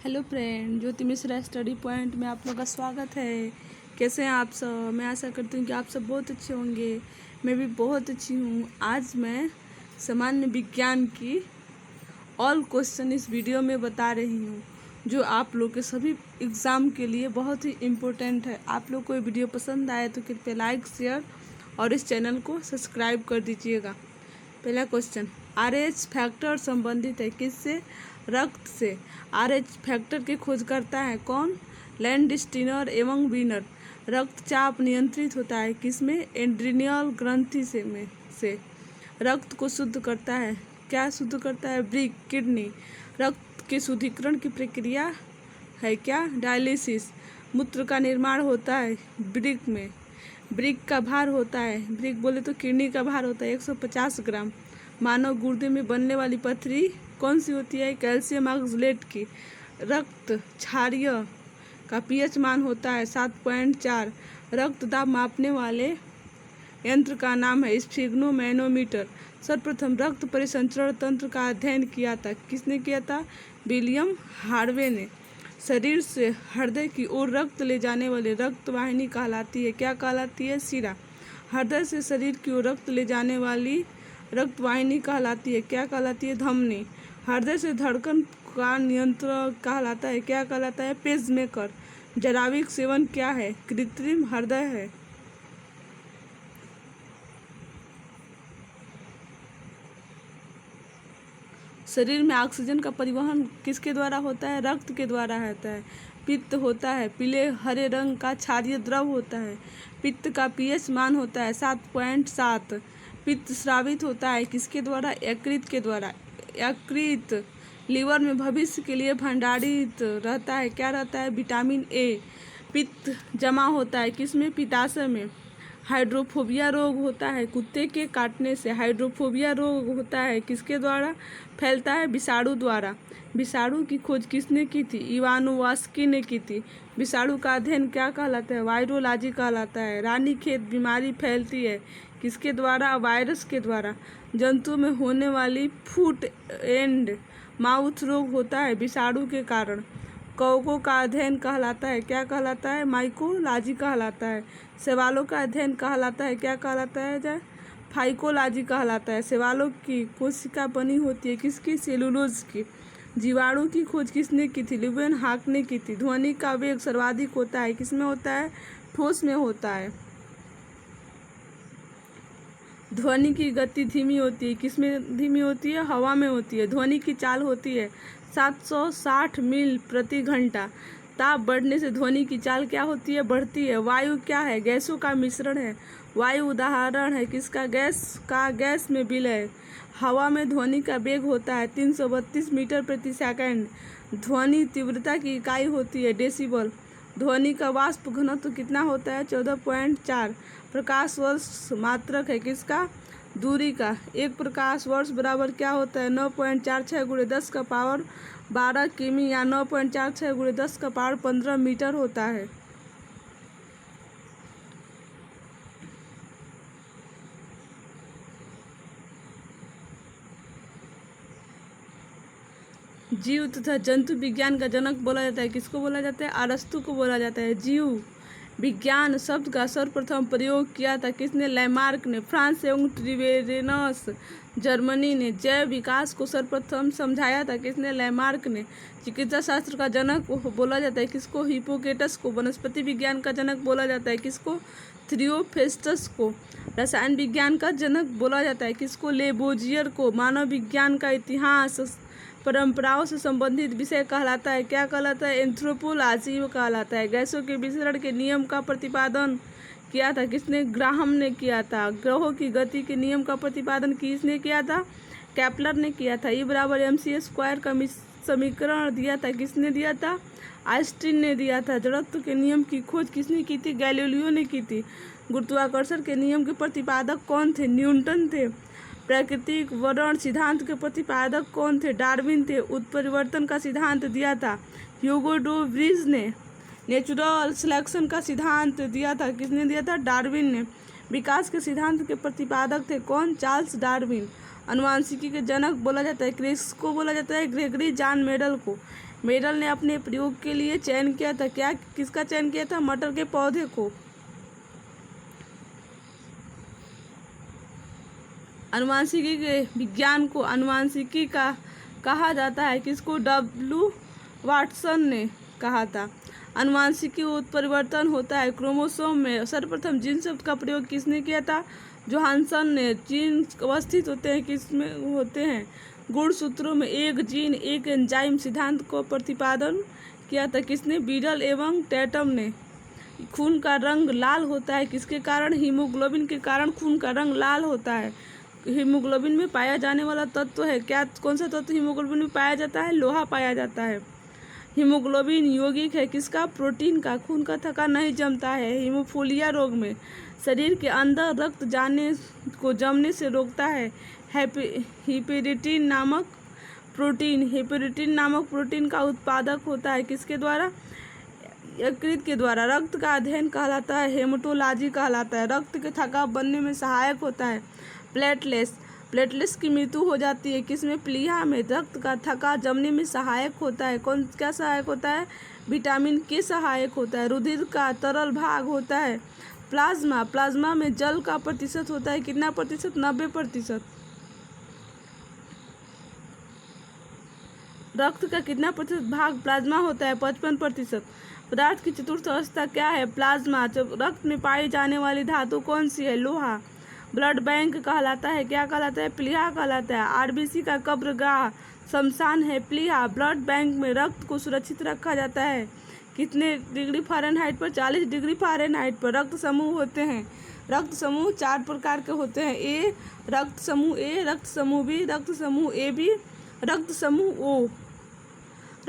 Hello friend, ज्योति Mishra study point में आप लोग का स्वागत है। कैसे हैं आप सब? मैं आशा करती हूँ कि आप सब बहुत अच्छे होंगे। मैं भी बहुत अच्छी हूँ। आज मैं सामान्य विज्ञान की ऑल क्वेश्चन इस वीडियो में बता रही हूँ, जो आप लोग के सभी एग्ज़ाम के लिए बहुत ही इम्पोर्टेंट है। आप लोग को ये वीडियो पसंद आए तो कृपया लाइक, शेयर और इस चैनल को सब्सक्राइब कर दीजिएगा। पहला क्वेश्चन, RH फैक्टर संबंधित है किससे? रक्त से। RH फैक्टर की खोज करता है कौन? लैंडस्टीनर एवं वीनर। रक्तचाप नियंत्रित होता है किसमें? एड्रिनल ग्रंथि से। रक्त को शुद्ध करता है, क्या शुद्ध करता है? Brick, kidney. रक्त के शुद्धिकरण की प्रक्रिया है क्या? डायलिसिस। मूत्र का निर्माण होता है ब्रिक में। ब्रिक का भार होता है, ब्रिक बोले तो किडनी का भार होता है 150 ग्राम। मानव गुर्दे में बनने वाली पथरी कौन सी होती है? कैल्शियम ऑक्सलेट की। रक्त क्षारीय का पीएच मान होता है 7.4। रक्त दाब मापने वाले यंत्र का नाम है स्फिग्नोमैनोमीटर। सर्वप्रथम रक्त परिसंचरण तंत्र का अध्ययन किया था, किसने किया था? विलियम हार्वे ने। शरीर से हृदय की ओर रक्त ले जाने वाली रक्त वाहिनी कहलाती है, क्या कहलाती है? शिरा। हृदय से शरीर की ओर रक्त ले जाने वाली रक्त वाहिनी कहलाती है, क्या कहलाती है? धमनी। हृदय से धड़कन का नियंत्रण कहलाता है, क्या कहलाता है? पेसमेकर। जराविक सेवन क्या है? कृत्रिम हृदय है। शरीर में ऑक्सीजन का परिवहन किसके द्वारा होता है? रक्त के द्वारा होता है। पित्त होता है पीले हरे रंग का क्षारीय द्रव होता है। पित्त का पीएच मान होता है 7.7। पित्त स्रावित होता है किसके द्वारा? यकृत के द्वारा। यकृत लीवर में भविष्य के लिए भंडारित रहता है, क्या रहता है? Vitamin A. पित्त जमा होता है किसमें? पित्ताशय में। हाइड्रोफोबिया रोग होता है कुत्ते के काटने से। हाइड्रोफोबिया रोग होता है किसके द्वारा फैलता है? विषाणु द्वारा। विषाणु की खोज किसने की थी? इवानोवास्की ने की थी। विषाणु का अध्ययन क्या कहलाता है? वायरोलॉजी कहलाता है। रानीखेत बीमारी फैलती है किसके द्वारा? वायरस के द्वारा। जंतु में होने वाली फुट एंड माउथ रोग होता है विषाणु के कारण। कवकों का अध्ययन कहलाता है, क्या कहलाता है? माइकोलॉजी कहलाता है। शैवालों का अध्ययन कहलाता है, क्या कहलाता है? फाइकोलॉजी कहलाता है। शैवालों की कोशिका बनी होती है किसकी? सेलुलोज की। जीवाणु की खोज किसने की थी? ल्यूवेन हाक ने की थी। ध्वनि का वेग सर्वाधिक होता है किसमें होता है? ठोस में होता है। ध्वनि की गति धीमी होती है किसमें धीमी होती है? हवा में होती है। ध्वनि की चाल होती है 760 मील प्रति घंटा। ताप बढ़ने से ध्वनि की चाल क्या होती है? बढ़ती है। वायु क्या है? गैसों का मिश्रण है। वायु उदाहरण है किसका? गैस का। गैस में विलय। हवा में ध्वनि का वेग होता है 332 मीटर प्रति सेकंड। ध्वनि तीव्रता की इकाई होती है डेसिबल। ध्वनि का वाष्प घनत्व कितना होता है? 14.4। प्रकाश वर्ष मात्रक है किसका? दूरी का। एक प्रकाश वर्ष बराबर क्या होता है? 9.46 × 10 का पावर 12 किमी या 9.46 × 10 का पावर 15 मीटर होता है। जीव तथा जंतु विज्ञान का जनक बोला जाता है, किसको बोला जाता है? अरस्तु को बोला जाता है। जीव विज्ञान शब्द का सर्वप्रथम प्रयोग किया था किसने? लैमार्क ने। फ्रांस एवं ट्रिवेरेनस जर्मनी ने। जैव विकास को सर्वप्रथम समझाया था किसने? लैमार्क ने। चिकित्सा शास्त्र का जनक बोला जाता है किसको? हिपोक्रेटस को। वनस्पति विज्ञान का जनक बोला जाता है किसको? थियोफ्रेस्टस को। रसायन विज्ञान का जनक बोला जाता है किसको? लेबोजियर को। मानव विज्ञान का इतिहास परंपराओं से संबंधित विषय कहलाता है, क्या कहलाता है? एंथ्रोपोलॉजी कहलाता है। गैसों के विसरण के नियम का प्रतिपादन किया था किसने? ग्राहम ने किया था। ग्रहों की गति के नियम का प्रतिपादन किसने किया था? केपलर ने किया था। E = mc² का समीकरण दिया था किसने दिया था? आइंस्टीन ने दिया था। जड़त्व के नियम की खोज किसने की थी? गैलीलियो ने की थी। गुरुत्वाकर्षण के नियम के प्रतिपादक कौन थे? न्यूटन थे। प्राकृतिक वर्ण सिद्धांत के प्रतिपादक कौन थे? डार्विन थे। उत्परिवर्तन का सिद्धांत दिया था ह्यूगो डू ब्रिज ने। नेचुरल सिलेक्शन का सिद्धांत दिया था किसने दिया था? डार्विन ने। विकास के सिद्धांत के प्रतिपादक थे कौन? Charles Darwin. अनुवांशिकी के जनक बोला जाता है किसको बोला जाता है? ग्रेगरी जॉन मेंडल को। मेडल ने अपने प्रयोग के लिए चयन किया था? क्या किसका चयन किया था? मटर के पौधे को। अनुवांशिकी के विज्ञान को अनुवांशिकी का कहा जाता है किसको? डब्ल्यू वाटसन ने कहा था। अनुवांशिकी उत्परिवर्तन होता है क्रोमोसोम में। सर्वप्रथम जीन शब्द का प्रयोग किसने किया था? जोहानसन ने। जीन अवस्थित होते हैं किसमें होते हैं? गुणसूत्रों में। एक जीन एक एंजाइम सिद्धांत को प्रतिपादन किया था किसने? बीडल एवं टैटम ने। खून का रंग लाल होता है किसके कारण? हीमोग्लोबिन के कारण खून का रंग लाल होता है। हीमोग्लोबिन में पाया जाने वाला तत्व है क्या? कौन सा तत्व हीमोग्लोबिन में पाया जाता है? लोहा पाया जाता है। हीमोग्लोबिन यौगिक है किसका? प्रोटीन का। खून का थक्का नहीं जमता है हीमोफीलिया रोग में। शरीर के अंदर रक्त जाने को जमने से रोकता है हेपेरिटिन नामक प्रोटीन। हेपेरिटिन नामक प्रोटीन का उत्पादक होता है किसके द्वारा? यकृत के द्वारा। रक्त का अध्ययन कहलाता है हेमेटोलॉजी कहलाता है। रक्त के थक्का बनने में सहायक होता है प्लेटलेट्स। प्लेटलेट्स की मृत्यु हो जाती है किसमें? प्लीहा में। रक्त का थक्का जमने में सहायक होता है कौन? क्या सहायक होता है? विटामिन के सहायक होता है। रुधिर का तरल भाग होता है प्लाज्मा। प्लाज्मा में जल का प्रतिशत होता है कितना प्रतिशत? 90%। रक्त का कितना प्रतिशत भाग प्लाज्मा होता है? 55%। पदार्थ की चतुर्थ अवस्था क्या है? प्लाज्मा। जब रक्त में पाई जाने वाली धातु कौन सी है? लोहा। ब्लड बैंक कहलाता है क्या कहलाता है? प्लीहा कहलाता है। आरबीसी का कब्रगाह शमशान है प्लीहा। ब्लड बैंक में रक्त को सुरक्षित रखा जाता है कितने डिग्री फ़ारेनहाइट पर? 40 डिग्री फ़ारेनहाइट पर। रक्त समूह होते हैं। रक्त समूह 4 प्रकार के होते हैं। ए रक्त समूह ए, रक्त समूह बी, रक्त समूह ए बी, रक्त समूह ओ।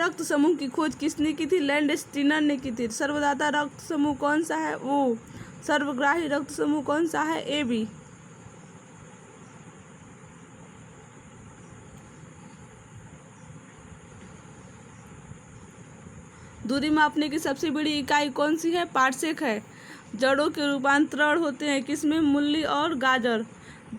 रक्त समूह की खोज किसने की थी? लैंडस्टीनर ने की थी। सर्वदाता रक्त समूह कौन सा है? ओ। सर्वग्राही रक्त समूह कौन सा है? A B. दूरी मापने की सबसे बड़ी इकाई कौन सी है? पार्सेक है। जड़ों के रूपांतरण होते हैं किसमें? मूली और गाजर।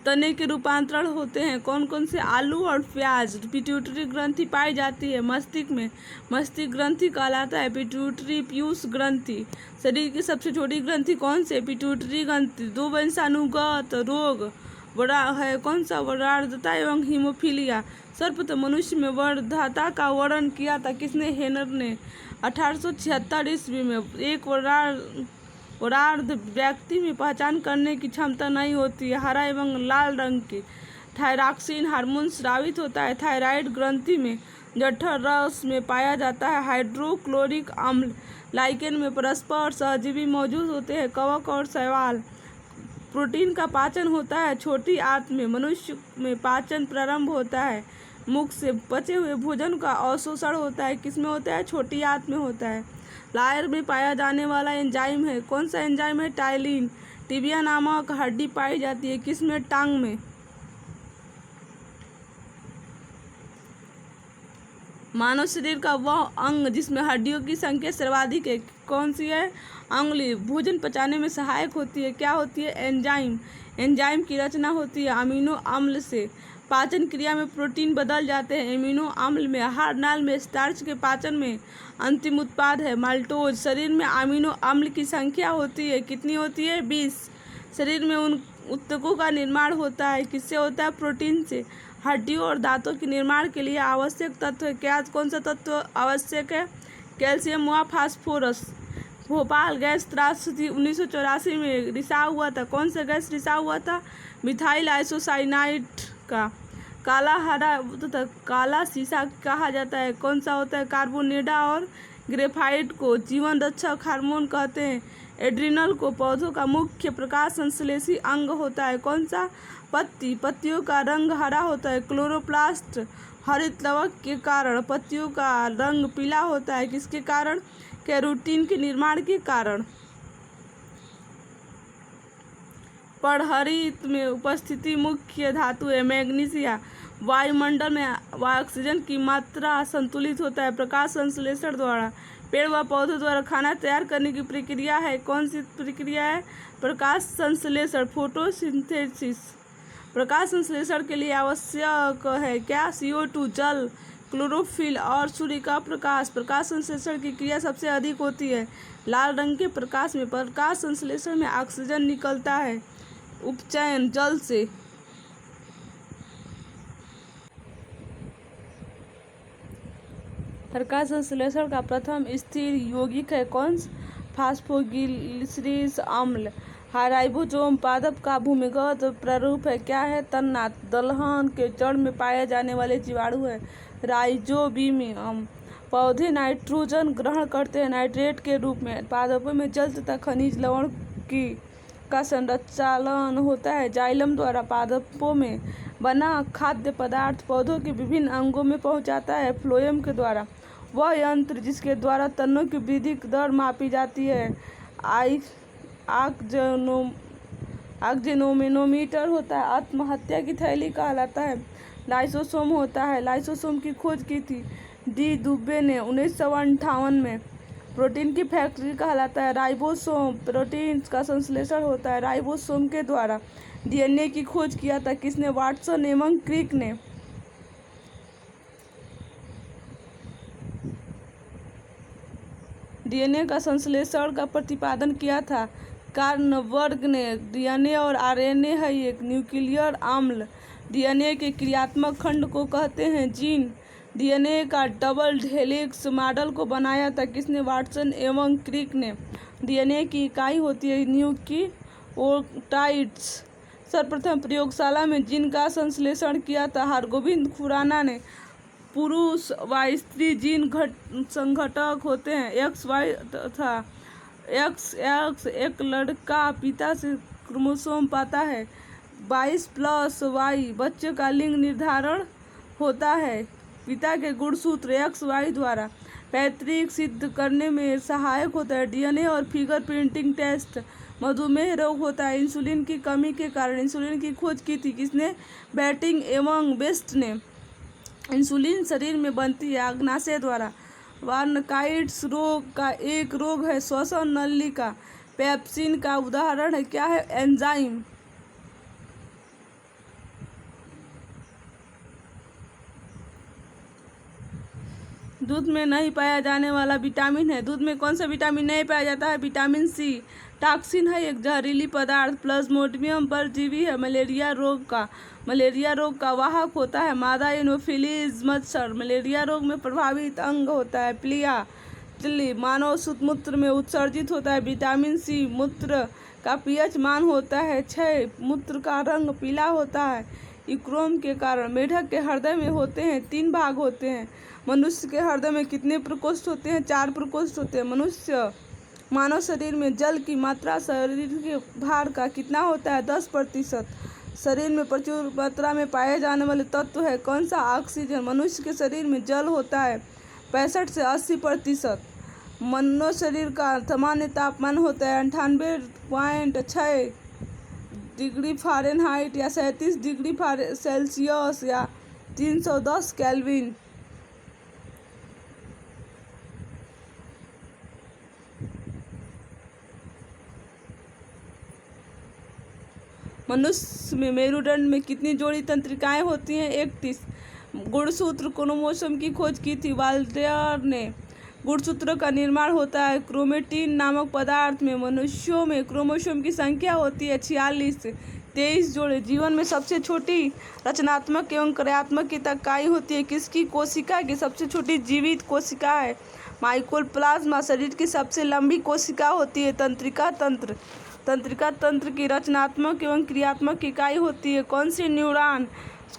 तने के रूपांतरण होते हैं कौन कौन से? आलू और प्याज। पिट्यूटरी ग्रंथि पाई जाती है मस्तिष्क में। मस्तिष्क ग्रंथि कहलाता है पिट्यूटरी पीयूष ग्रंथि। शरीर की सबसे छोटी ग्रंथि कौन से? पिट्यूटरी ग्रंथि। दो वंशानुगत रोग बड़ा है कौन सा? वरार्धता एवं हीमोफीलिया। सर्वप्रथम मनुष्य में वर्धता का वर्णन किया था किसने? हेनर ने 1876 ईस्वी में। एक वरार्ध व्यक्ति में पहचान करने की क्षमता नहीं होती है। हरा एवं लाल रंग की थायरॉक्सिन हार्मोन स्रावित होता है थायराइड ग्रंथि में। जठर रस में पाया जाता है हाइड्रोक्लोरिक अम्ल। लाइकेन में परस्पर सहजीवी मौजूद होते हैं कवक और शैवाल। प्रोटीन का पाचन होता है छोटी आंत में। मनुष्य में पाचन प्रारंभ होता है मुख से। बचे हुए भोजन का अवशोषण होता है किसमें होता है? छोटी आंत में होता है। लायर में पाया जाने वाला एंजाइम है कौन सा एंजाइम है? टाइलिन। टिबिया नामक हड्डी पाई जाती है किसमें? टांग में। मानव शरीर का वह अंग जिसमें हड्डियों की संख्या सर्वाधिक है कौन सी है? अंगुली। भोजन पचाने में सहायक होती है क्या होती है? एंजाइम। एंजाइम की रचना होती है अमीनो अम्ल से। पाचन क्रिया में प्रोटीन बदल जाते हैं एमिनो अम्ल में। आहार नाल में स्टार्च के पाचन में अंतिम उत्पाद है माल्टोज। शरीर में अमीनो अम्ल की संख्या होती है कितनी होती है? 20। शरीर में उन ऊतकों का निर्माण होता है किससे होता है? प्रोटीन से। हड्डियों और दांतों के निर्माण के लिए आवश्यक तत्व है क्या? कौन सा तत्व आवश्यक है? कैल्शियम व फास्फोरस। भोपाल गैस त्रासदी 1984 में रिसाव हुआ था। कौन सा गैस रिसाव हुआ था? मिथाइल आइसोसाइनाइड का। काला हरा तथा काला शीशा कहा जाता है कौन सा होता है? कार्बोनेडा और ग्रेफाइट को जीवन रक्षक हार्मोन कहते हैं। एड्रिनल को पौधों का मुख्य प्रकाश संश्लेषी अंग होता है कौन सा? पत्ती। पत्तियों का रंग हरा होता है क्लोरोप्लास्ट। हरित लवक के कारण पत्तियों का रंग पीला होता है किसके कारण? कैरोटीन के निर्माण के कारण। पर्णहरित में उपस्थिति मुख्य धातु है मैग्नीशिया। वायुमंडल में ऑक्सीजन की मात्रा संतुलित होता है प्रकाश संश्लेषण द्वारा। पेड़ व पौधों द्वारा खाना तैयार करने की प्रक्रिया है कौन सी प्रक्रिया है? प्रकाश संश्लेषण फोटोसिंथेसिस। प्रकाश संश्लेषण के लिए आवश्यक है क्या? CO2 जल, क्लोरोफिल और सूर्य का प्रकाश। प्रकाश संश्लेषण की क्रिया सबसे अधिक होती है। लाल रंग के प्रकाश में प्रकाश संश्लेषण में ऑक्सीजन निकलता है उपचयन जल से। प्रकाश संश्लेषण का प्रथम स्थिर यौगिक है कौन? फास्फोग्लिसरॉल अम्ल। राइबोसोम पादप का भूमिगत प्रारूप है क्या है? तन्ना। दलहन के जड़ में पाए जाने वाले जीवाणु है राइजोबियम। पौधे नाइट्रोजन ग्रहण करते हैं नाइट्रेट के रूप में। पादपों में जल तथा खनिज लवण की का संचालन होता है जाइलम द्वारा। पादपों में बना खाद्य पदार्थ पौधों के विभिन्न अंगों में पहुंचाता है फ्लोएम के द्वारा। वह यंत्र जिसके द्वारा तनों की वृद्धि दर मापी जाती है ऑक्जेनोमीटर होता है। आत्महत्या की थैली कहलाता है। लाइसोसोम होता है। लाइसोसोम की खोज की थी डी दुबे ने 1958 में। प्रोटीन की फैक्ट्री कहलाता है राइबोसोम। प्रोटीन का संश्लेषण होता है राइबोसोम के द्वारा। डीएनए की खोज किया था किसने? वाटसन एवं क्रिक ने। डीएनए का संश्लेषण का प्रतिपादन किया था कार्नबर्ग ने। डीएनए और आरएनए है एक न्यूक्लियर अम्ल। डीएनए के क्रियात्मक खंड को कहते हैं जीन। डीएनए का डबल हेलिक्स मॉडल को बनाया था किसने? वाटसन एवं क्रिक ने। डीएनए की इकाई होती है न्यूक्लियोटाइड्स। सर्वप्रथम प्रयोगशाला में जीन का संश्लेषण किया था हरगोविंद खुराना ने। पुरुष व स्त्री जीन संघटक होते हैं। एक्स वाई तथा एक्स एक लड़का पिता से क्रोमोसोम पाता है। 22+Y बच्चे का लिंग निर्धारण होता है पिता के गुणसूत्र एक्स वाई द्वारा। पैतृक सिद्ध करने में सहायक होता है डीएनए और फिंगर प्रिंटिंग टेस्ट। मधुमेह रोग होता है इंसुलिन की कमी के कारण। इंसुलिन की खोज की थी किसने? बैटिंग एवं बेस्ट ने। इंसुलिन शरीर में बनती है अग्नाशय द्वारा। वार्नकाइट्स रोग का एक रोग है श्वसन नलिका। पेप्सिन का उदाहरण है क्या है? एंजाइम। दूध में नहीं पाया जाने वाला विटामिन है। दूध में कौन सा विटामिन नहीं पाया जाता है? Vitamin C. टॉक्सिन है एक जहरीली पदार्थ। प्लाज्मोडियम परजीवी है मलेरिया रोग का वाहक होता है मादा एनोफिलीज मच्छर। मलेरिया रोग में प्रभावित अंग होता है प्लिया तिल्ली। मानव मूत्र में उत्सर्जित होता है विटामिन सी। मूत्र का पीएच मान होता है 6। मूत्र का रंग पीला होता है इक्रोम के कारण। मेढक के हृदय में होते हैं 3 भाग होते हैं। मनुष्य के हृदय में कितने प्रकोष्ठ होते हैं? 4 प्रकोष्ठ होते हैं। मानव शरीर में जल की मात्रा शरीर के भार का कितना होता है? 10%। शरीर में प्रचुर मात्रा में पाए जाने वाले तत्व है कौन सा? ऑक्सीजन। मनुष्य के शरीर में जल होता है 65 से 80%। मानव शरीर का सामान्य तापमान होता है 98.6 डिग्री फ़ारेनहाइट या 37 डिग्री सेल्सियस या 310 केल्विन। मनुष्य में मेरुदंड में कितनी जोड़ी तंत्रिकाएं होती हैं? 31। गुणसूत्र क्रोमोसोम की खोज की थी वाल्टेयर ने। गुणसूत्रों का निर्माण होता है क्रोमेटिन नामक पदार्थ में। मनुष्यों में क्रोमोसोम की संख्या होती है 46। 23 जोड़े। जीवन में सबसे छोटी रचनात्मक एवं क्रियात्मक इकाई होती है किसकी? कोशिका की। सबसे छोटी जीवित कोशिका है माइकोप्लाज्मा। शरीर की सबसे लंबी कोशिका होती है तंत्रिका तंत्र। तंत्रिका तंत्र की रचनात्मक एवं क्रियात्मक इकाई होती है कौन सी? न्यूरॉन।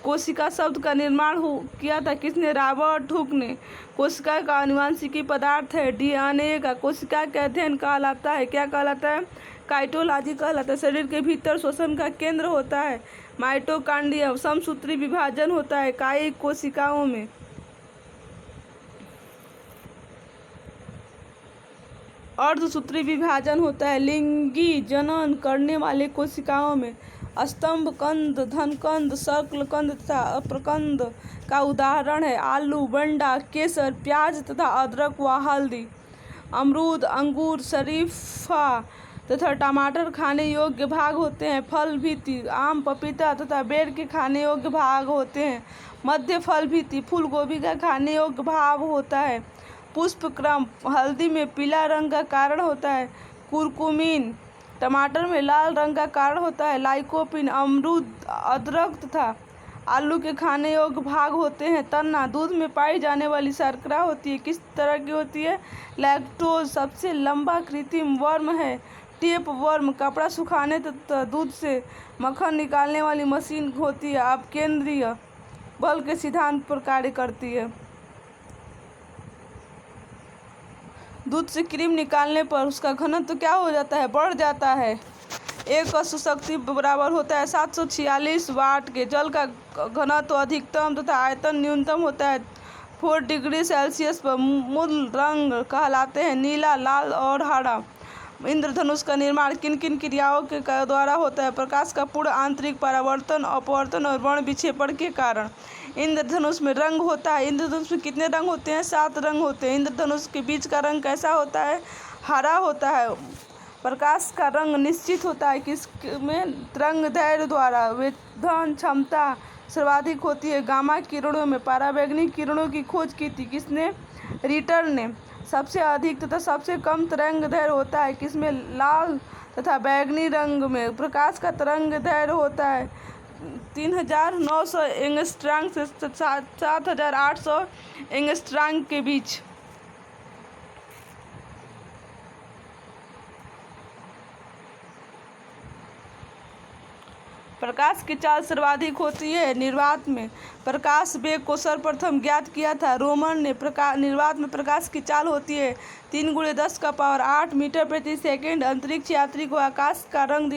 कोशिका शब्द का निर्माण किया था किसने? रॉबर्ट हुक ने। कोशिका का आनुवंशिकी पदार्थ है डीएनए का। कोशिका का अध्ययन कहलाता है क्या कहलाता है? काइटोलॉजी कहलाता है। शरीर के भीतर श्वसन का केंद्र होता है माइटोकॉन्ड्रिया। समसूत्री विभाजन होता है कायिक कोशिकाओं में। अर्धसूत्री विभाजन होता है लिंगी जनन करने वाले कोशिकाओं में। स्तंभ कंद धनकंद शक्लकंद तथा अप्रकंद का उदाहरण है आलू बंडा केसर प्याज तथा अदरक व हल्दी। अमरूद अंगूर शरीफा तथा टमाटर खाने योग्य भाग होते हैं। फल भीति आम, पपीता तथा बेर के खाने योग्य भाग होते हैं। मध्य फल भीति फूल गोभी का खाने योग्य भाग होता है। पुष्प क्रम हल्दी में पीला रंग का कारण होता है। कुरकुमीन टमाटर में लाल रंग का कारण होता है। लाइकोपिन अमरूद, अदरक तथा आलू के खाने योग्य भाग होते हैं। तना दूध में पाई जाने वाली शर्करा होती है। किस तरह की होती है? लैक्टोज सबसे लंबा कृत्रिम वर्म है। टेप वर्म कपड़ा सुखाने तथा दूध से मक्खन निकालने वाली मशीन होती है। अब केंद्रीय बल के सिद्धांत पर कार्य करती है। दूध से क्रीम निकालने पर उसका घनत्व क्या हो जाता है? बढ़ जाता है। एक अश्व शक्ति बराबर होता है 746 वाट के। जल का घनत्व अधिकतम तथा आयतन न्यूनतम होता है 4 डिग्री सेल्सियस पर। मूल रंग कहलाते हैं नीला, लाल और हरा। इंद्रधनुष का निर्माण किन किन क्रियाओं के द्वारा होता है? प्रकाश का पूर्ण आंतरिक परावर्तन, अपवर्तन और वर्ण विक्षेपण के कारण। इंद्रधनुष में रंग होता है। इंद्रधनुष में कितने रंग होते हैं? 7 रंग होते हैं। इंद्रधनुष के बीच का रंग कैसा होता है? हरा होता है। प्रकाश का रंग निश्चित होता है किसमें? रंग दैर्ध्य द्वारा। वेधन क्षमता सर्वाधिक होती है गामा किरणों में। पराबैंगनी किरणों की खोज की थी किसने? रिटर ने। सबसे अधिक तथा सबसे कम तरंग दैर्ध्य होता है किसमें? लाल तथा बैंगनी रंग में। प्रकाश का तरंग दैर्ध्य होता है 3900 एंगस्ट्रॉम से 7800 एंगस्ट्रॉम के बीच। प्रकाश की चाल सर्वाधिक होती है निर्वात में। प्रकाश वेग को सर्वप्रथम ज्ञात किया था रोमन ने। निर्वात में प्रकाश की चाल होती है 3 × 10⁸ मीटर प्रति सेकेंड। अंतरिक्ष यात्री को आकाश का रंग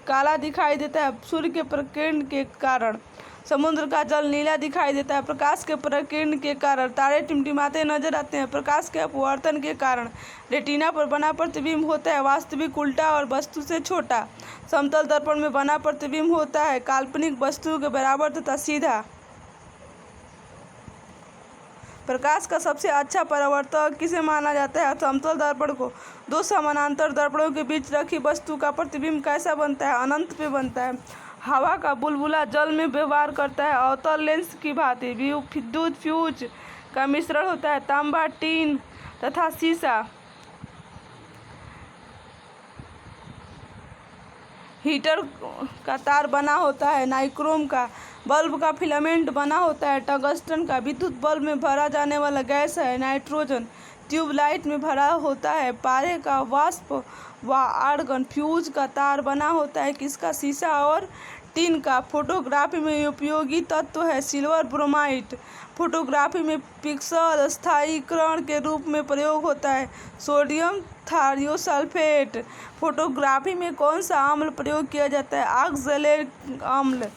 काला दिखाई देता है सूर्य के प्रकीर्ण के कारण। समुद्र का जल नीला दिखाई देता है प्रकाश के प्रकीर्ण के कारण। तारे टिमटिमाते नजर आते हैं प्रकाश के अपवर्तन के कारण। रेटिना पर बना प्रतिबिंब होता है वास्तविक उल्टा और वस्तु से छोटा। समतल दर्पण में बना प्रतिबिंब होता है काल्पनिक वस्तु के बराबर तथा सीधा। प्रकाश का सबसे अच्छा परावर्तक किसे माना जाता है? समतल दर्पण को। 2 समानांतर दर्पणों के बीच रखी वस्तु का प्रतिबिंब कैसा बनता है? अनंत पे बनता है। हवा का बुलबुला जल में व्यवहार करता है अवतल लेंस की भांति। विद्युत फ्यूज का मिश्रण होता है तांबा, टीन तथा सीसा। हीटर का तार बना होता है नाइक्रोम का। बल्ब का फिलामेंट बना होता है टंगस्टन का। विद्युत बल्ब में भरा जाने वाला गैस है नाइट्रोजन। ट्यूबलाइट में भरा होता है पारे का वाष्प व आर्गन। फ्यूज का तार बना होता है किसका? सीसा और टीन का। फोटोग्राफी में उपयोगी तत्व है सिल्वर ब्रोमाइड। फोटोग्राफी में पिक्सल स्थायीकरण के रूप में प्रयोग होता है सोडियम थायोसल्फेट। फोटोग्राफी में कौन सा अम्ल प्रयोग किया जाता है? ऑक्सैलिक अम्ल।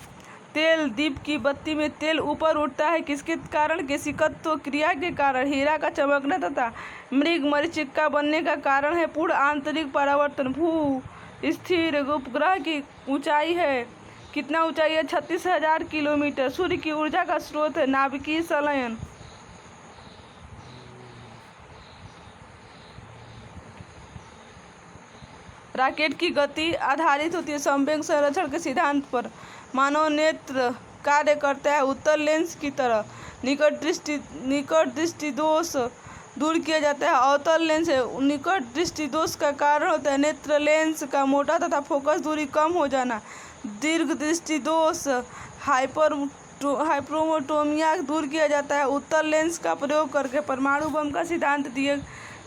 तेल दीप की बत्ती में तेल ऊपर उठता है किसके कारण? केशिकत्व क्रिया के कारण। हीरा का चमकना तथा मृग मरीचिका बनने का कारण है पूर्ण आंतरिक परावर्तन। भू स्थिर उपग्रह की ऊंचाई है कितना? ऊंचाई है 36,000 किलोमीटर। सूर्य की ऊर्जा का स्रोत है नाभिकीय संलयन। रॉकेट की गति आधारित होती है संवेग संरक्षण के सिद्धांत पर। मानव नेत्र कार्य करता है उत्तल लेंस की तरह। निकट दृष्टि दोष दूर किया जाता है अवतल लेंस है। निकट दृष्टि दोष का कारण होता है नेत्र लेंस का मोटा तथा फोकस दूरी कम हो जाना। दीर्घ दृष्टि दोष हाइप्रोमोटोमिया दूर किया जाता है उत्तल लेंस का प्रयोग करके। परमाणु बम का सिद्धांत दिए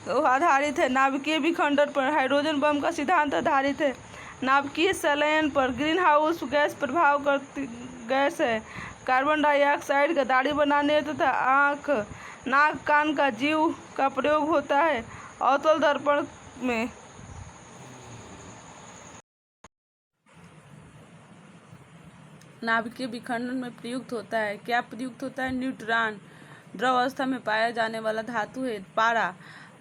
आधारित है नाभिकीय विखंडन पर। हाइड्रोजन बम का सिद्धांत आधारित है नाभिकीय संलयन पर। ग्रीन हाउस गैस प्रभाव करती गैस है। कार्बन डाइऑक्साइड का दाढ़ी बनाने तथा आँख, नाक, कान का जीव का प्रयोग होता है अवतल दर्पण में। नाभिकीय विखंडन में प्रयुक्त होता है क्या प्रयुक्त होता है? न्यूट्रॉन द्रव अवस्था में पाया जाने वाला धातु है। पारा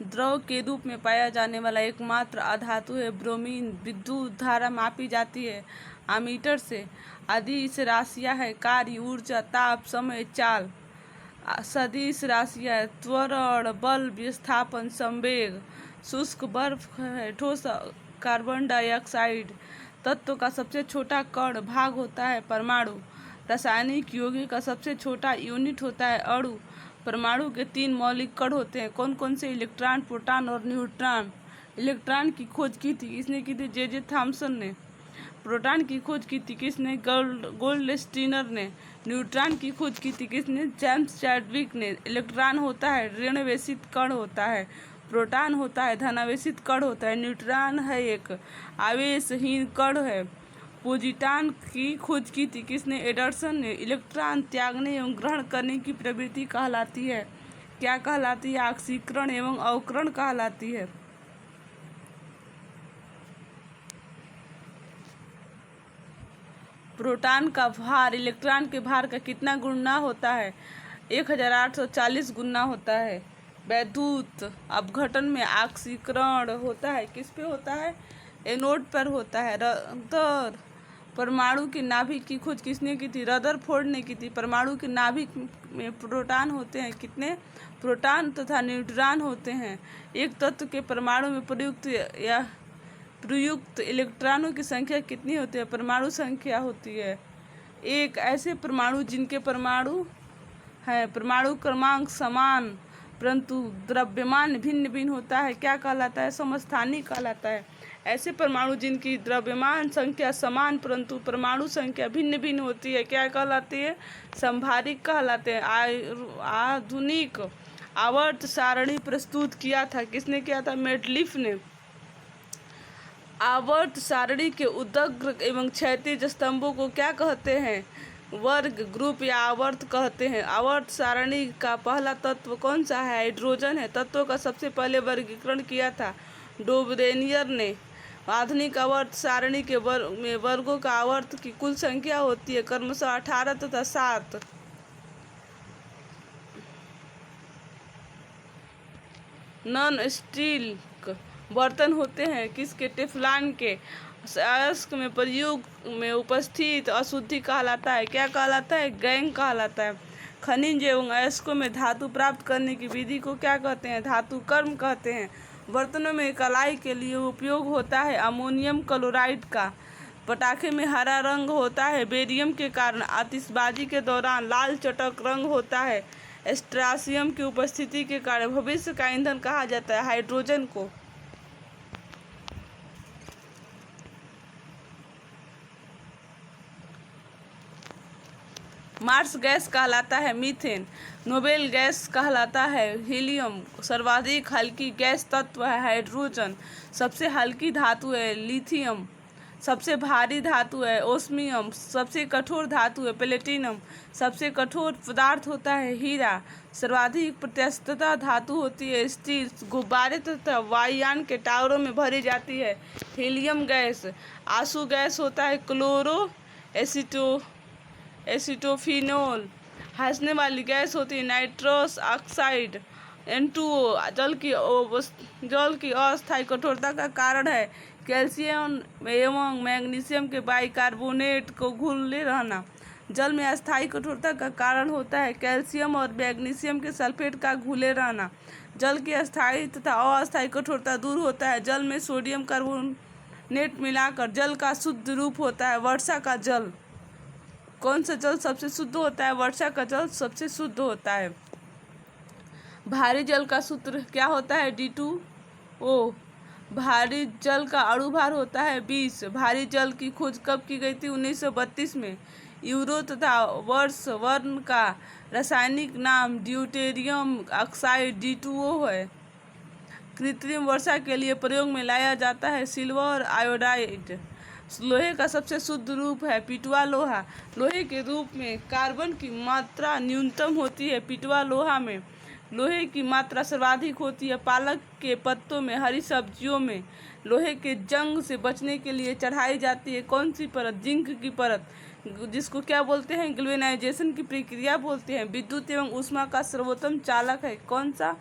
द्रव के रूप में पाया जाने वाला एकमात्र अधातु है। ब्रोमीन विद्युत धारा मापी जाती है अमीटर से। अदिश राशियाँ है कार्य, ऊर्जा, ताप, समय, चाल। सदिश राशियाँ त्वरण, बल, विस्थापन, संवेग। शुष्क बर्फ है। ठोस कार्बन डाइऑक्साइड तत्व का सबसे छोटा कण भाग होता है परमाणु। रासायनिक यौगिक का सबसे छोटा यूनिट होता है अणु। परमाणु के 3 मौलिक कण होते हैं। कौन कौन से? इलेक्ट्रॉन, प्रोटॉन और न्यूट्रॉन। इलेक्ट्रॉन की खोज की थी किसने की थी? जे थॉमसन ने। प्रोटॉन की खोज की थी किसने? गोल्डस्टीनर ने। न्यूट्रॉन की खोज की थी किसने? जेम्स चैडविक ने। इलेक्ट्रॉन होता है ऋणावेशित कण होता है। प्रोटॉन होता है धनावेशित कण होता है। न्यूट्रॉन है एक आवेशहीन कण है। पोजीट्रॉन की खोज की थी किसने? एंडरसन ने। इलेक्ट्रॉन त्यागने एवं ग्रहण करने की प्रवृत्ति कहलाती है क्या कहलाती है? ऑक्सीकरण एवं अवकरण कहलाती है। प्रोटॉन का भार इलेक्ट्रॉन के भार का कितना गुना होता है? 1840 गुना होता है। वैद्युत अपघटन में ऑक्सीकरण होता है किस पे होता है? एनोड पर होता है। रदर परमाणु की नाभिक की खोज किसने की थी? रदरफोर्ड ने की थी। परमाणु के नाभिक में प्रोटॉन होते हैं कितने? प्रोटॉन तथा न्यूट्रॉन होते हैं। एक तत्व के परमाणु में प्रयुक्त इलेक्ट्रॉनों की संख्या कितनी होती है? परमाणु संख्या होती है एक। ऐसे परमाणु जिनके परमाणु क्रमांक समान परंतु द्रव्यमान भिन्न भिन्न होता है क्या कहलाता है? समस्थानिक कहलाता है। ऐसे परमाणु जिनकी द्रव्यमान संख्या समान परंतु परमाणु संख्या भिन्न भिन्न होती है क्या कहलाती है? समभारिक कहलाते हैं। आधुनिक आवर्त सारणी प्रस्तुत किया था किसने किया था? मेंडलीफ ने। आवर्त सारणी के उदग्र एवं क्षैतिज स्तंभों को क्या कहते हैं? वर्ग, ग्रुप या आवर्त कहते हैं। आवर्त सारणी का पहला तत्व कौन सा है? हाइड्रोजन है। तत्वों का सबसे पहले वर्गीकरण किया था डोबरेनियर ने। आधुनिक आवर्त सारणी के वर्गों का आवर्त की कुल संख्या होती है क्रमशः 18 तथा 7। नॉन स्टील बर्तन होते हैं किसके? टेफ्लॉन के। अयस्क में प्रयोग में उपस्थित अशुद्धि कहलाता है क्या कहलाता है? गैंग कहलाता है। खनिज एवं अयस्कों में धातु प्राप्त करने की विधि को क्या कहते हैं? धातु कर्म कहते हैं। बर्तनों में कलाई के लिए उपयोग होता है अमोनियम क्लोराइड का। पटाखे में हरा रंग होता है बेरियम के कारण। आतिशबाजी के दौरान लाल चटक रंग होता है स्ट्रासियम की उपस्थिति के कारण। भविष्य का ईंधन कहा जाता है हाइड्रोजन को। मार्स गैस कहलाता है मीथेन। नोबेल गैस कहलाता है हीलियम। सर्वाधिक हल्की गैस तत्व है हाइड्रोजन। सबसे हल्की धातु है लिथियम। सबसे भारी धातु है ओस्मियम। सबसे कठोर धातु है प्लेटिनम। सबसे कठोर पदार्थ होता है हीरा। सर्वाधिक प्रत्यास्थता धातु होती है स्टील। गुब्बारे तथा वायुयान के टायरों में भरी जाती है हीलियम गैस। आंसू गैस होता है क्लोरो एसिटोफिनोल। हंसने वाली गैस होती है नाइट्रस ऑक्साइड N2O। जल की अस्थायी कठोरता का कारण है कैल्शियम एवं मैग्नीशियम के बाइकार्बोनेट को घुले रहना। जल में अस्थायी कठोरता का कारण होता है कैल्शियम और मैग्नीशियम के सल्फेट का घुले रहना। जल की अस्थायी तथा अस्थायी कठोरता दूर होता है जल में सोडियम कार्बोनेट मिलाकर। जल का शुद्ध रूप होता है वर्षा का जल। कौन सा जल सबसे शुद्ध होता है? वर्षा का जल सबसे शुद्ध होता है। भारी जल का सूत्र क्या होता है? D2O। भारी जल का अणुभार होता है 20। भारी जल की खोज कब की गई थी? 1932 में। यूरो तथा वर्ष वर्ण का रासायनिक नाम ड्यूटेरियम ऑक्साइड D2O है। कृत्रिम वर्षा के लिए प्रयोग में लाया जाता है सिल्वर आयोडाइड। लोहे का सबसे शुद्ध रूप है पिटवा लोहा। लोहे के रूप में कार्बन की मात्रा न्यूनतम होती है पिटवा लोहा में। लोहे की मात्रा सर्वाधिक होती है पालक के पत्तों में। हरी सब्जियों में लोहे के जंग से बचने के लिए चढ़ाई जाती है कौन सी परत? जिंक की परत, जिसको क्या बोलते हैं? गैल्वेनाइजेशन की प्रक्रिया बोलते हैं। विद्युत एवं ऊष्मा का सर्वोत्तम चालक है कौन सा?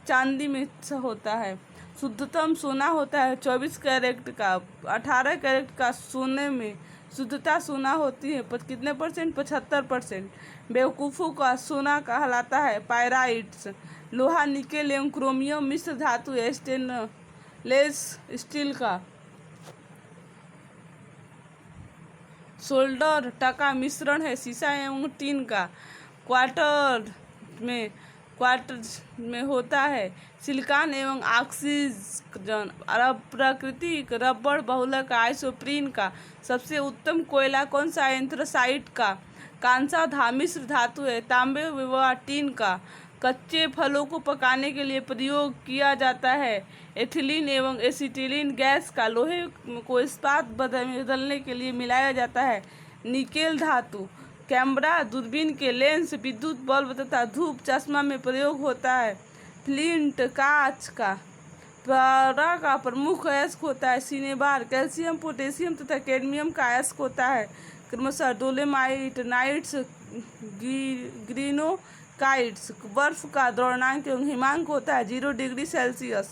चांदी में होता है। शुद्धतम सोना होता है 24 कैरेट का। 18 कैरेट का सोने में शुद्धता सोना होती है कितने %? 75%। बेवकूफ़ों का सोना कहलाता है पायराइट्स। लोहा, निकेल एवं क्रोमियम मिश्र धातु है लेस स्टील का सोल्डर टका मिश्रण है सीसा एवं टीन का। क्वार्टर में क्वार्टर में होता है सिलिकॉन एवं ऑक्सीजन। प्राकृतिक रबड़ बहुलक आइसोप्रीन का। सबसे उत्तम कोयला कौन सा है? एंथ्रासाइट का। कांसा धामिश्र धातु है तांबे व टीन का। कच्चे फलों को पकाने के लिए प्रयोग किया जाता है एथिलीन एवं एसिटिलीन गैस का। लोहे को इस्पात बदलने के लिए मिलाया जाता है निकेल धातु। कैमरा दूरबीन के लेंस विद्युत बल्ब तथा धूप चश्मा में प्रयोग होता है फ्लिंट कांच का। पारा का प्रमुख अयस्क होता है सिनेबार। कैल्शियम पोटेशियम तथा कैडमियम का अयस्क होता है क्रमशः डोलेमाइट नाइट्स ग्रीनोकाइट्स। बर्फ का द्रवणांक एवं हिमांक होता है 0 डिग्री सेल्सियस।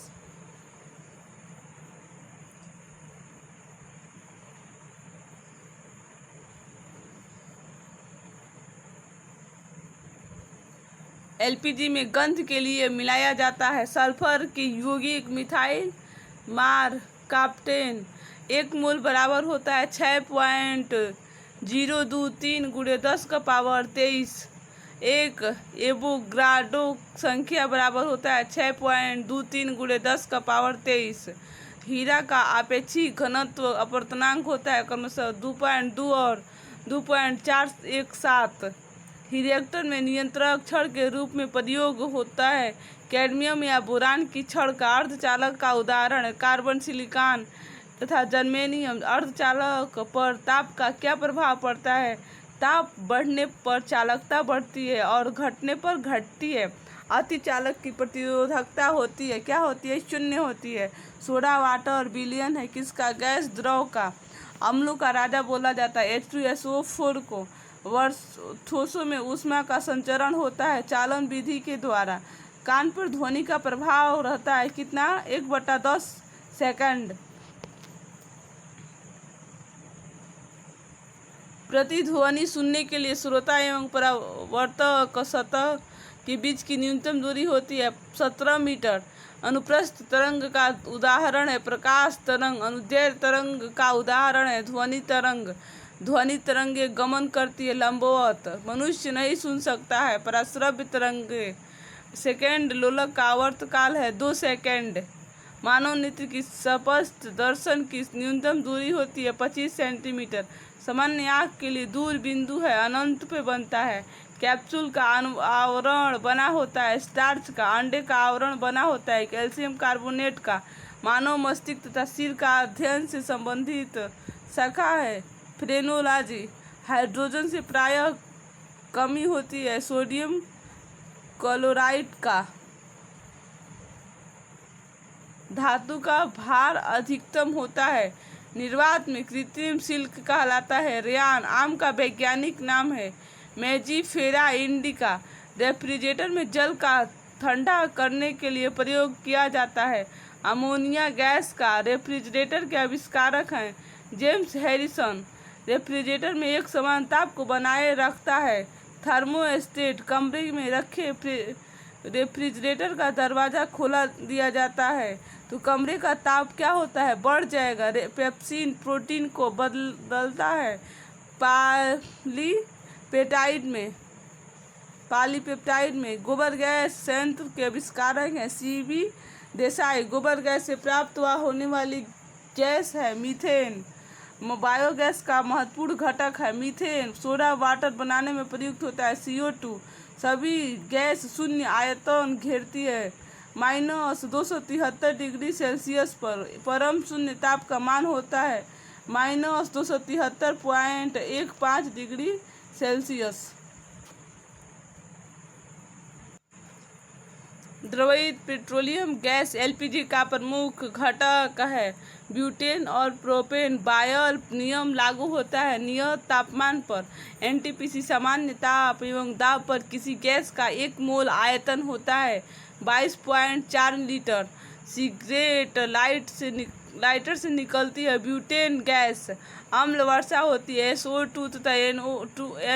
एलपीजी में गंध के लिए मिलाया जाता है सल्फर की यौगिक मिथाइल मारकाप्टेन। 1 मोल बराबर होता है 6.023 × 10⁻23। एक एवोगाड्रो संख्या बराबर होता है 6.23 × 10⁻23। हीरा का आपेक्षिक घनत्व अपवर्तनांक होता है क्रमशः 2.2 और 2.417। रिएक्टर में नियंत्रक छड़ के रूप में प्रयोग होता है कैडमियम या बोरान की छड़ का। अर्धचालक का उदाहरण कार्बन सिलिकॉन तथा जर्मेनियम। अर्धचालक पर ताप का क्या प्रभाव पड़ता है? ताप बढ़ने पर चालकता बढ़ती है और घटने पर घटती है। अतिचालक की प्रतिरोधकता होती है क्या होती है? 0 होती है। सोडा वाटर विलयन है किसका? गैस द्रव का। अम्लों का राजा बोला जाता है H2SO4 को। वर्षों में ऊष्मा का संचरण होता है चालन विधि के द्वारा। कान पर ध्वनि का प्रभाव रहता है कितना? 1/10 सेकंड। प्रतिध्वनि सुनने के लिए श्रोता एवं परावर्तक सतह के बीच की न्यूनतम दूरी होती है 17 मीटर। अनुप्रस्थ तरंग का उदाहरण है प्रकाश तरंग। अनुदैर्घ्य तरंग का उदाहरण है ध्वनि तरंग। ध्वनि तरंगे गमन करती है लंबवत। मनुष्य नहीं सुन सकता है पराश्रव्य तरंगे। सेकेंड लोलक का आवर्तकाल है 2 सेकेंड। मानव नेत्र की स्पष्ट दर्शन की न्यूनतम दूरी होती है 25 सेंटीमीटर। सामान्य आँख के लिए दूर बिंदु है अनंत पे बनता है। कैप्सूल का आवरण बना होता है स्टार्च का। अंडे का आवरण बना होता है कैल्शियम कार्बोनेट का। मानव मस्तिष्क तथा सिर का अध्ययन से संबंधित शाखा है फ्रेनोलॉजी। हाइड्रोजन से प्रायः कमी होती है सोडियम क्लोराइड का। धातु का भार अधिकतम होता है निर्वात में कृत्रिम सिल्क कहलाता है रेयान। आम का वैज्ञानिक नाम है मेजिफेरा इंडिका। रेफ्रिजरेटर में जल का ठंडा करने के लिए प्रयोग किया जाता है अमोनिया गैस का। रेफ्रिजरेटर के आविष्कारक हैं जेम्स हैरिसन। रेफ्रिजरेटर में एक समान ताप को बनाए रखता है थर्मोस्टेट। कमरे में रखे रेफ्रिजरेटर का दरवाज़ा खोला दिया जाता है तो कमरे का ताप क्या होता है? बढ़ जाएगा। पेप्सिन प्रोटीन को बदलता है पॉलीपेप्टाइड में। गोबर गैस संयंत्र के आविष्कारक हैं सीवी देसाई। गोबर गैस से प्राप्त होने वाली गैस है मीथेन। बायोगैस का महत्वपूर्ण घटक है मीथेन। सोडा वाटर बनाने में प्रयुक्त होता है CO2। सभी गैस शून्य आयतन घेरती है -273 डिग्री सेल्सियस पर। परम शून्य ताप का मान होता है -273.15 डिग्री सेल्सियस। द्रवित पेट्रोलियम गैस LPG का प्रमुख घटक है। ब्यूटेन और प्रोपेन बायल नियम लागू होता है नियत तापमान पर। NTPC सामान्य ताप एवं दाब पर किसी गैस का 1 मोल आयतन होता है 22.4 लीटर। सिगरेट लाइटर से निकलती है ब्यूटेन गैस। अम्ल वर्षा होती है SO2 तथा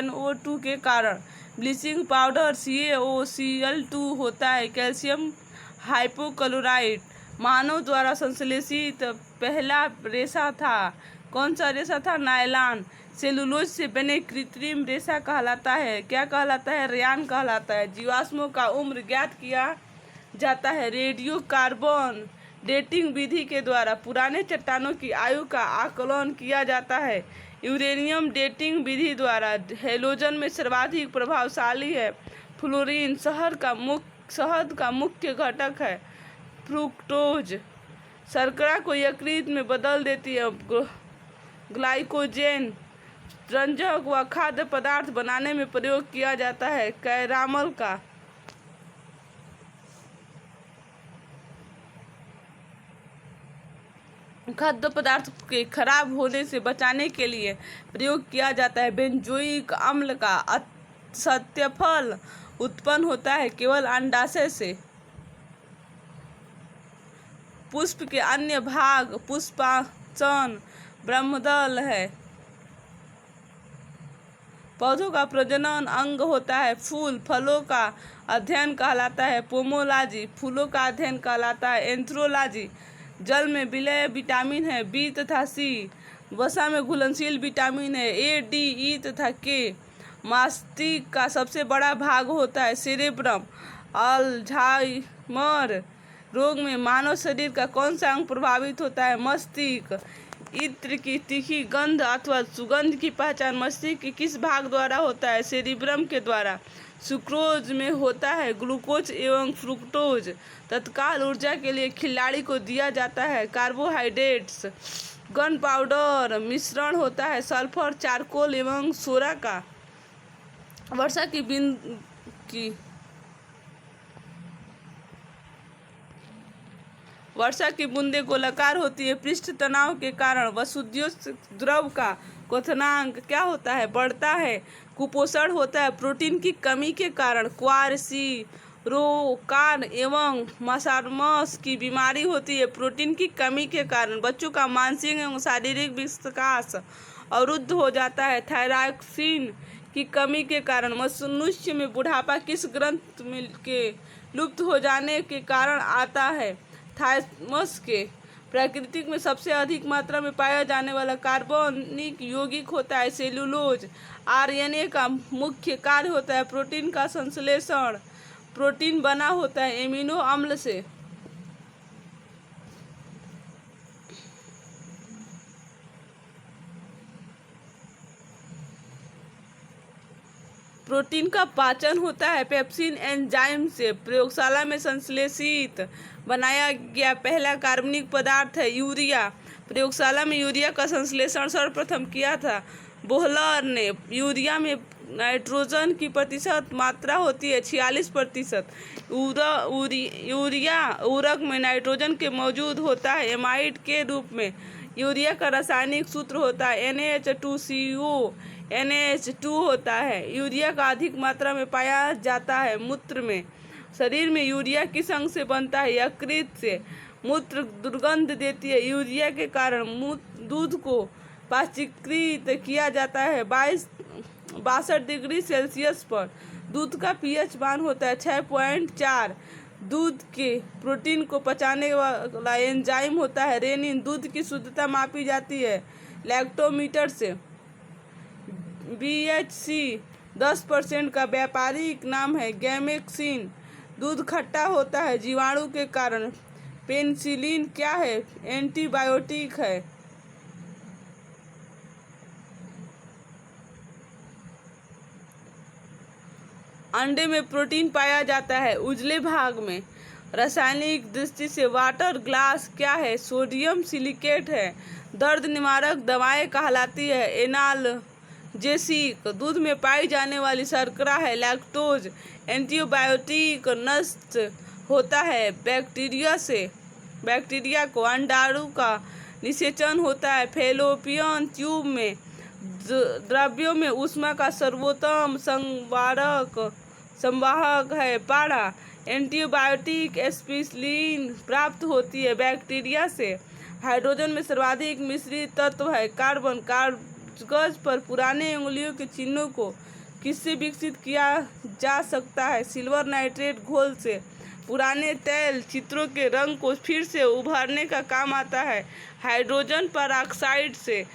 NO2 के कारण। ब्लीचिंग पाउडर CaOCl2 होता है कैल्शियम हाइपोक्लोराइट। मानव द्वारा संश्लेषित पहला रेशा था। कौन सा रेशा था? नायलॉन। सेलुलोज से बने कृत्रिम रेशा कहलाता है, क्या कहलाता है? रेयान कहलाता है। जीवाश्मों का उम्र ज्ञात किया जाता है रेडियो कार्बन डेटिंग विधि के द्वारा। पुराने चट्टानों की आयु का आकलन किया जाता है यूरेनियम डेटिंग विधि द्वारा। हैलोजन में सर्वाधिक प्रभावशाली है फ्लोरीन। शहद का मुख्य घटक है फ्रुक्टोज। शर्करा को यकृत में बदल देती है ग्लाइकोजेन। रंजक व खाद्य पदार्थ बनाने में प्रयोग किया जाता है कैरामल का। खाद्य पदार्थ के खराब होने से बचाने के लिए प्रयोग किया जाता है बेंजोइक अम्ल का। सत्यफल उत्पन्न होता है केवल अंडाशय से। पुष्प के अन्य भाग पुष्पांचन ब्रह्मदल है। पौधों का प्रजनन अंग होता है फूल। फलों का अध्ययन कहलाता है पोमोलॉजी। फूलों का अध्ययन कहलाता है एंथ्रोलॉजी। जल में विलय विटामिन है बी तथा सी। वसा में घुलनशील विटामिन है ए, डी, ई तथा के। मस्तिष्क का सबसे बड़ा भाग होता है सेरेब्रम। अल्जाइमर रोग में मानव शरीर का कौन सा अंग प्रभावित होता है? मस्तिष्क। इत्र की तीखी गंध अथवा सुगंध की पहचान मस्तिष्क के किस भाग द्वारा होता है? सेरिब्रम के द्वारा। सुक्रोज में होता है ग्लूकोज एवं फ्रुक्टोज। तत्काल ऊर्जा के लिए खिलाड़ी को दिया जाता है कार्बोहाइड्रेट्स। गन पाउडर मिश्रण होता है सल्फर, चारकोल एवं सोरा का। वर्षा की बूंदें गोलाकार होती है पृष्ठ तनाव के कारण। वसुद्योत द्रव का क्वथनांक क्या होता है? बढ़ता है। कुपोषण होता है प्रोटीन की कमी के कारण। क्वार्सिरोकान एवं मसारमस की बीमारी होती है प्रोटीन की कमी के कारण। बच्चों का मानसिक एवं शारीरिक विकास अवरुद्ध हो जाता है थायरॉक्सिन की कमी के कारण। मनुष्य में बुढ़ापा किस ग्रंथ में के लुप्त हो जाने के कारण आता है? थायमस के। प्रकृति में सबसे अधिक मात्रा में पाया जाने वाला कार्बनिक यौगिक होता है सेलुलोज। आरएनए का मुख्य कार्य होता है प्रोटीन का संश्लेषण। प्रोटीन बना होता है एमिनो अम्ल से। प्रोटीन का पाचन होता है पेप्सिन एंजाइम से। प्रयोगशाला में संश्लेषित बनाया गया पहला कार्बनिक पदार्थ है यूरिया। प्रयोगशाला में यूरिया का संश्लेषण सर्वप्रथम किया था बोहलर ने। यूरिया में नाइट्रोजन की प्रतिशत मात्रा होती है 46%। यूरिया उर्वरक में नाइट्रोजन के मौजूद होता है एमाइड के रूप में। यूरिया का रासायनिक सूत्र होता है NH2CO NH2 होता है। यूरिया का अधिक मात्रा में पाया जाता है मूत्र में। शरीर में यूरिया किस अंग से बनता है? यकृत से। मूत्र दुर्गंध देती है यूरिया के कारण। दूध को पाश्चुकृत किया जाता है 62 डिग्री सेल्सियस पर। दूध का pH मान होता है 6.4। दूध के प्रोटीन को पचाने वाला एंजाइम होता है रेनिन। दूध की शुद्धता मापी जाती है लैक्टोमीटर से। BHC 10% का व्यापारिक नाम है गैमेक्सिन। दूध खट्टा होता है जीवाणु के कारण। पेनिसिलिन क्या है? एंटीबायोटिक है। अंडे में प्रोटीन पाया जाता है उजले भाग में। रासायनिक दृष्टि से वाटर ग्लास क्या है? सोडियम सिलिकेट है। दर्द निवारक दवाएं कहलाती है एनाल्जेसिक। दूध में पाई जाने वाली शर्करा है लैक्टोज। एंटीबायोटिक नष्ट होता है बैक्टीरिया से। बैक्टीरिया को अंडाणु का निषेचन होता है फैलोपियन ट्यूब में। द्रव्यों में ऊष्मा का सर्वोत्तम संवाहक है पारा। एंटीबायोटिक एस्पिरिन प्राप्त होती है बैक्टीरिया से। हाइड्रोजन में सर्वाधिक मिश्रित तत्व है कार्बन। कागज पर पुराने उंगलियों के चिन्हों को किससे विकसित किया जा सकता है? सिल्वर नाइट्रेट घोल से। पुराने तैल चित्रों के रंग को फिर से उभारने का काम आता है। हाइड्रोजन परऑक्साइड से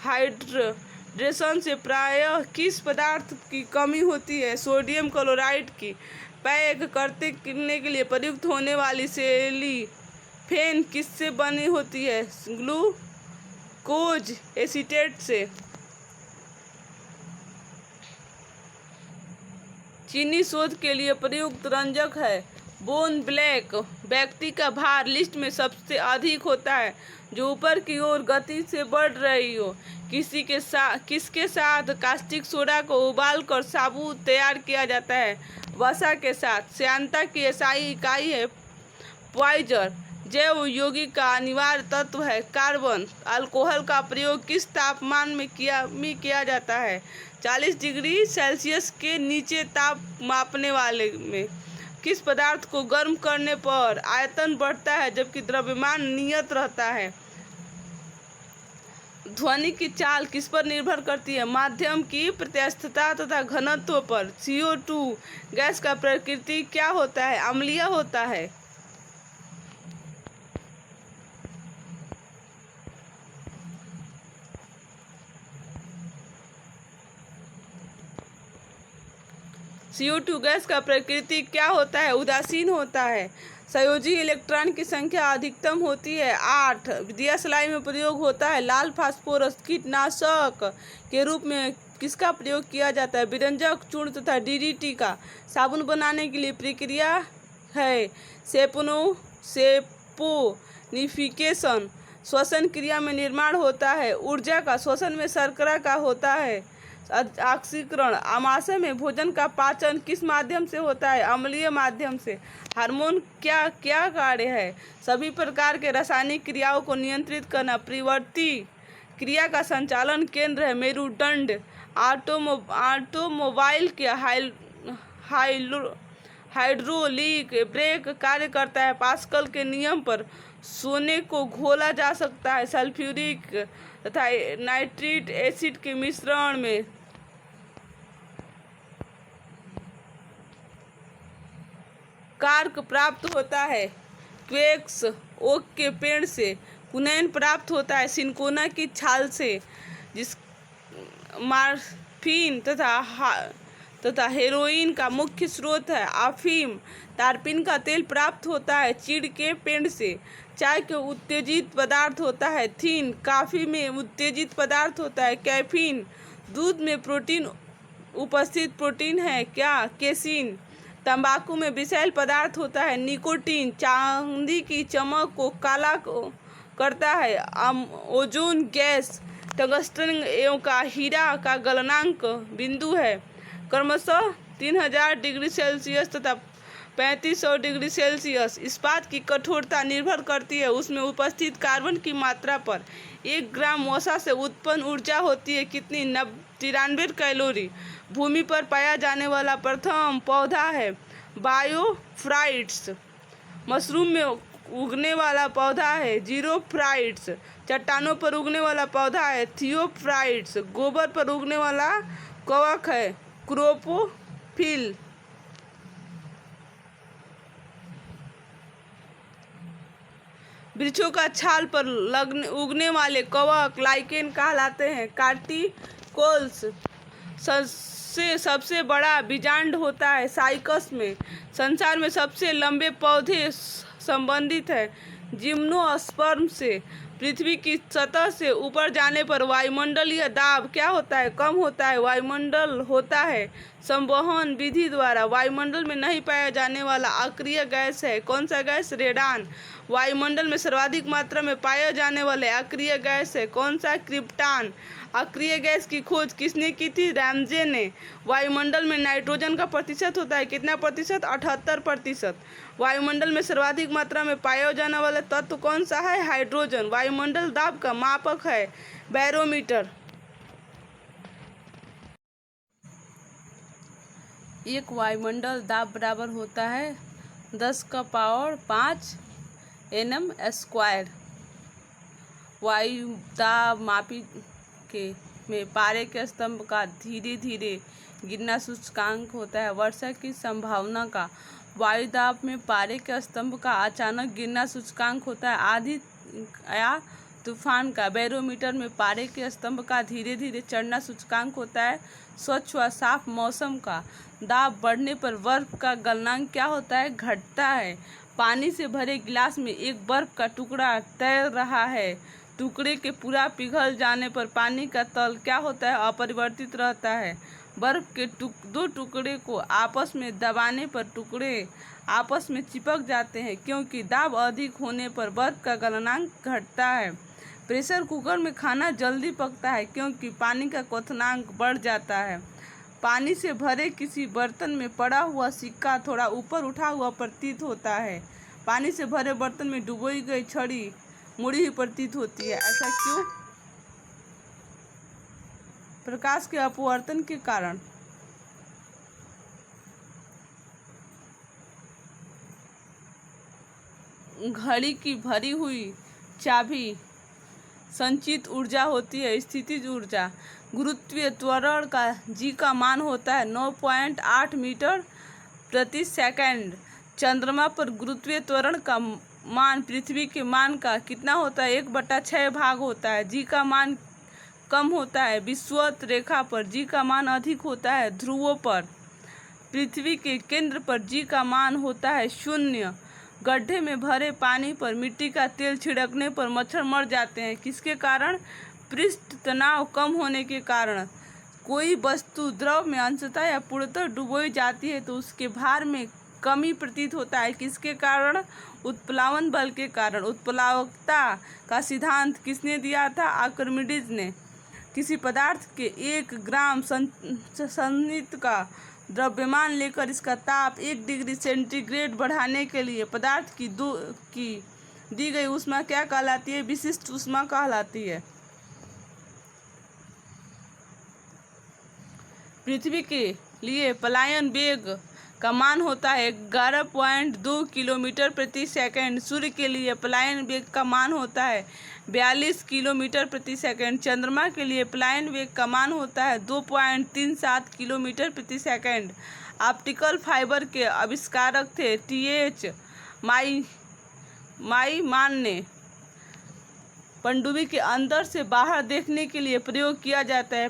हाइड्रेशन से प्रायः किस पदार्थ की कमी होती है? सोडियम क्लोराइड की। पैक करने के लिए प्रयुक्त होने वाली सेलिफेन किससे बनी होती है? ग्लूकोज एसीटेट से। चीनी शोध के लिए प्रयुक्त रंजक है बोन ब्लैक। व्यक्ति का भार लिस्ट में सबसे अधिक होता है जो ऊपर की ओर गति से बढ़ रही हो। किसके साथ कास्टिक सोडा को उबालकर साबुन तैयार किया जाता है? वसा के साथ। श्यानता की एसआई इकाई है पॉइजर। जैव यौगिक का अनिवार्य तत्व है कार्बन। अल्कोहल का प्रयोग किस तापमान में किया जाता है? 40 डिग्री सेल्सियस के नीचे ताप मापने वाले में। किस पदार्थ को गर्म करने पर आयतन बढ़ता है जबकि द्रव्यमान नियत रहता है? ध्वनि की चाल किस पर निर्भर करती है? माध्यम की प्रत्यास्थता तथा घनत्व पर। CO2 गैस का प्रकृति क्या होता है? अम्लीय होता है। CO2 गैस का प्रकृति क्या होता है? उदासीन होता है। संयोजी इलेक्ट्रॉन की संख्या अधिकतम होती है 8। दियासलाई में प्रयोग होता है लाल फास्फोरस। कीटनाशक के रूप में किसका प्रयोग किया जाता है? विरंजक चूर्ण तथा DDT का। साबुन बनाने के लिए प्रक्रिया है सेपोनिफिकेशन। श्वसन क्रिया में निर्माण होता है ऊर्जा का। श्वसन में शर्करा का होता है ऑक्सीकरण। आमाशय में भोजन का पाचन किस माध्यम से होता है? अम्लीय माध्यम से। हार्मोन क्या कार्य है? सभी प्रकार के रासायनिक क्रियाओं को नियंत्रित करना। प्रवृत्ति क्रिया का संचालन केंद्र है मेरुदंड। ऑटोमोबाइल के हाइड्रोलिक ब्रेक कार्य करता है पास्कल के नियम पर। सोने को घोला जा सकता है सल्फ्यूरिक तथा नाइट्रिक एसिड के मिश्रण में। कार्क प्राप्त होता है क्वेक्स ओक के पेड़ से। कुनैन प्राप्त होता है सिनकोना की छाल से। जिस मॉर्फिन तथा हेरोइन का मुख्य स्रोत है अफीम। तारपीन का तेल प्राप्त होता है चीड़ के पेड़ से। चाय के उत्तेजित पदार्थ होता है थीन। कॉफी में उत्तेजित पदार्थ होता है कैफीन। दूध में प्रोटीन उपस्थित प्रोटीन है क्या? केसीन। तंबाकू में विषैल पदार्थ होता है निकोटीन। चांदी की चमक को काला करता है ओजोन गैस। टंगस्टन एवं हीरा का गलनांक बिंदु है क्रमशः 3000 डिग्री सेल्सियस तथा 3500 डिग्री सेल्सियस। इस्पात की कठोरता निर्भर करती है उसमें उपस्थित कार्बन की मात्रा पर। 1 ग्राम वसा से उत्पन्न ऊर्जा होती है कितनी? 93 कैलोरी। भूमि पर पाया जाने वाला प्रथम पौधा है बायोफाइट्स। मशरूम में उगने वाला पौधा है जीरोफाइट्स। चट्टानों पर उगने वाला पौधा है थियोफाइट्स। गोबर पर उगने वाला कवक है क्रोपोफिल। वृक्षों का छाल पर उगने वाले कवक लाइकेन कहलाते हैं। कार्टिकोल्स से सबसे बड़ा बीजांड होता है साइकस में। संसार में सबसे लंबे पौधे संबंधित है जिम्नोस्पर्म से। पृथ्वी की सतह से ऊपर जाने पर वायुमंडलीय दाब क्या होता है? कम होता है। वायुमंडल होता है संवहन विधि द्वारा। वायुमंडल में नहीं पाया जाने वाला अक्रिय गैस है कौन सा गैस? रेडान। वायुमंडल में सर्वाधिक मात्रा में पाए जाने वाले अक्रिय गैस है कौन सा? क्रिप्टॉन। अक्रिय गैस की खोज किसने की थी? रैमजे ने। वायुमंडल में नाइट्रोजन का प्रतिशत होता है कितना प्रतिशत? 78%। वायुमंडल में सर्वाधिक मात्रा में पाया जाने वाला तत्व कौन सा है? हाइड्रोजन। वायुमंडल दाब का मापक है बैरोमीटर। एक वायुमंडल दाब बराबर होता है 10⁵ nm²। वायु दाब मापी में पारे के स्तंभ का धीरे धीरे गिरना सूचकांक होता है वर्षा की संभावना का। वायुदाब में पारे के स्तंभ का अचानक गिरना सूचकांक होता है आंधी या तूफान का। बैरोमीटर में पारे के स्तंभ का धीरे धीरे चढ़ना सूचकांक होता है स्वच्छ व साफ मौसम का। दाब बढ़ने पर बर्फ का गलनांक क्या होता है, घटता है। पानी से भरे गिलास में एक बर्फ का टुकड़ा तैर रहा है। टुकड़े के पूरा पिघल जाने पर पानी का तल क्या होता है, अपरिवर्तित रहता है। बर्फ के दो टुकड़े को आपस में दबाने पर टुकड़े आपस में चिपक जाते हैं क्योंकि दाब अधिक होने पर बर्फ का गलनांक घटता है। प्रेशर कुकर में खाना जल्दी पकता है क्योंकि पानी का क्वथनांक बढ़ जाता है। पानी से भरे किसी बर्तन में पड़ा हुआ सिक्का थोड़ा ऊपर उठा हुआ प्रतीत होता है। पानी से भरे बर्तन में डुबोई गई छड़ी मुड़ी हुई प्रतीत होती है, ऐसा क्यों? प्रकाश के अपवर्तन के कारण। घड़ी की भरी हुई चाबी संचित ऊर्जा होती है स्थितिज ऊर्जा। गुरुत्वीय त्वरण का जी का मान होता है 9.8 मीटर प्रति सेकंड। चंद्रमा पर गुरुत्वीय त्वरण का मान पृथ्वी के मान का कितना होता है, 1/6 भाग होता है। जी का मान कम होता है विषुवत रेखा पर, जी का मान अधिक होता है ध्रुवों पर। पृथ्वी के केंद्र पर जी का मान होता है 0। गड्ढे में भरे पानी पर मिट्टी का तेल छिड़कने पर मच्छर मर जाते हैं, किसके कारण? पृष्ठ तनाव कम होने के कारण। कोई वस्तु द्रव में अंशतः या पूर्णतः डुबोई जाती है तो उसके भार में कमी प्रतीत होता है, किसके कारण? उत्प्लावन बल के कारण। उत्प्लावकता का सिद्धांत किसने दिया था? आर्किमिडीज ने। किसी पदार्थ के 1 ग्राम सन्निहित का द्रव्यमान लेकर इसका ताप 1 डिग्री सेंटीग्रेड बढ़ाने के लिए पदार्थ की दी गई ऊष्मा क्या कहलाती है? विशिष्ट ऊष्मा कहलाती है। पृथ्वी के लिए पलायन वेग का मान होता है 11.2 किलोमीटर प्रति सेकंड। सूर्य के लिए पलायन वेग का मान होता है 42 किलोमीटर प्रति सेकंड। चंद्रमा के लिए पलायन वेग का मान होता है 2.37 किलोमीटर प्रति सेकंड। ऑप्टिकल फाइबर के आविष्कारक थे टी.एच. माईमान ने। पनडुब्बी के अंदर से बाहर देखने के लिए प्रयोग किया जाता है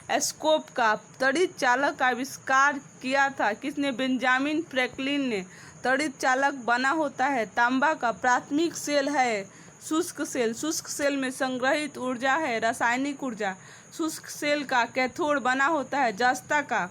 पेरिस्कोप का तड़ित चालक का आविष्कार किया था किसने? बेंजामिन फ्रैंकलिन ने। तड़ित चालक बना होता है तांबा का। प्राथमिक सेल है शुष्क सेल। शुष्क सेल में संग्रहित ऊर्जा है रासायनिक ऊर्जा। शुष्क सेल का कैथोड बना होता है जस्ता का।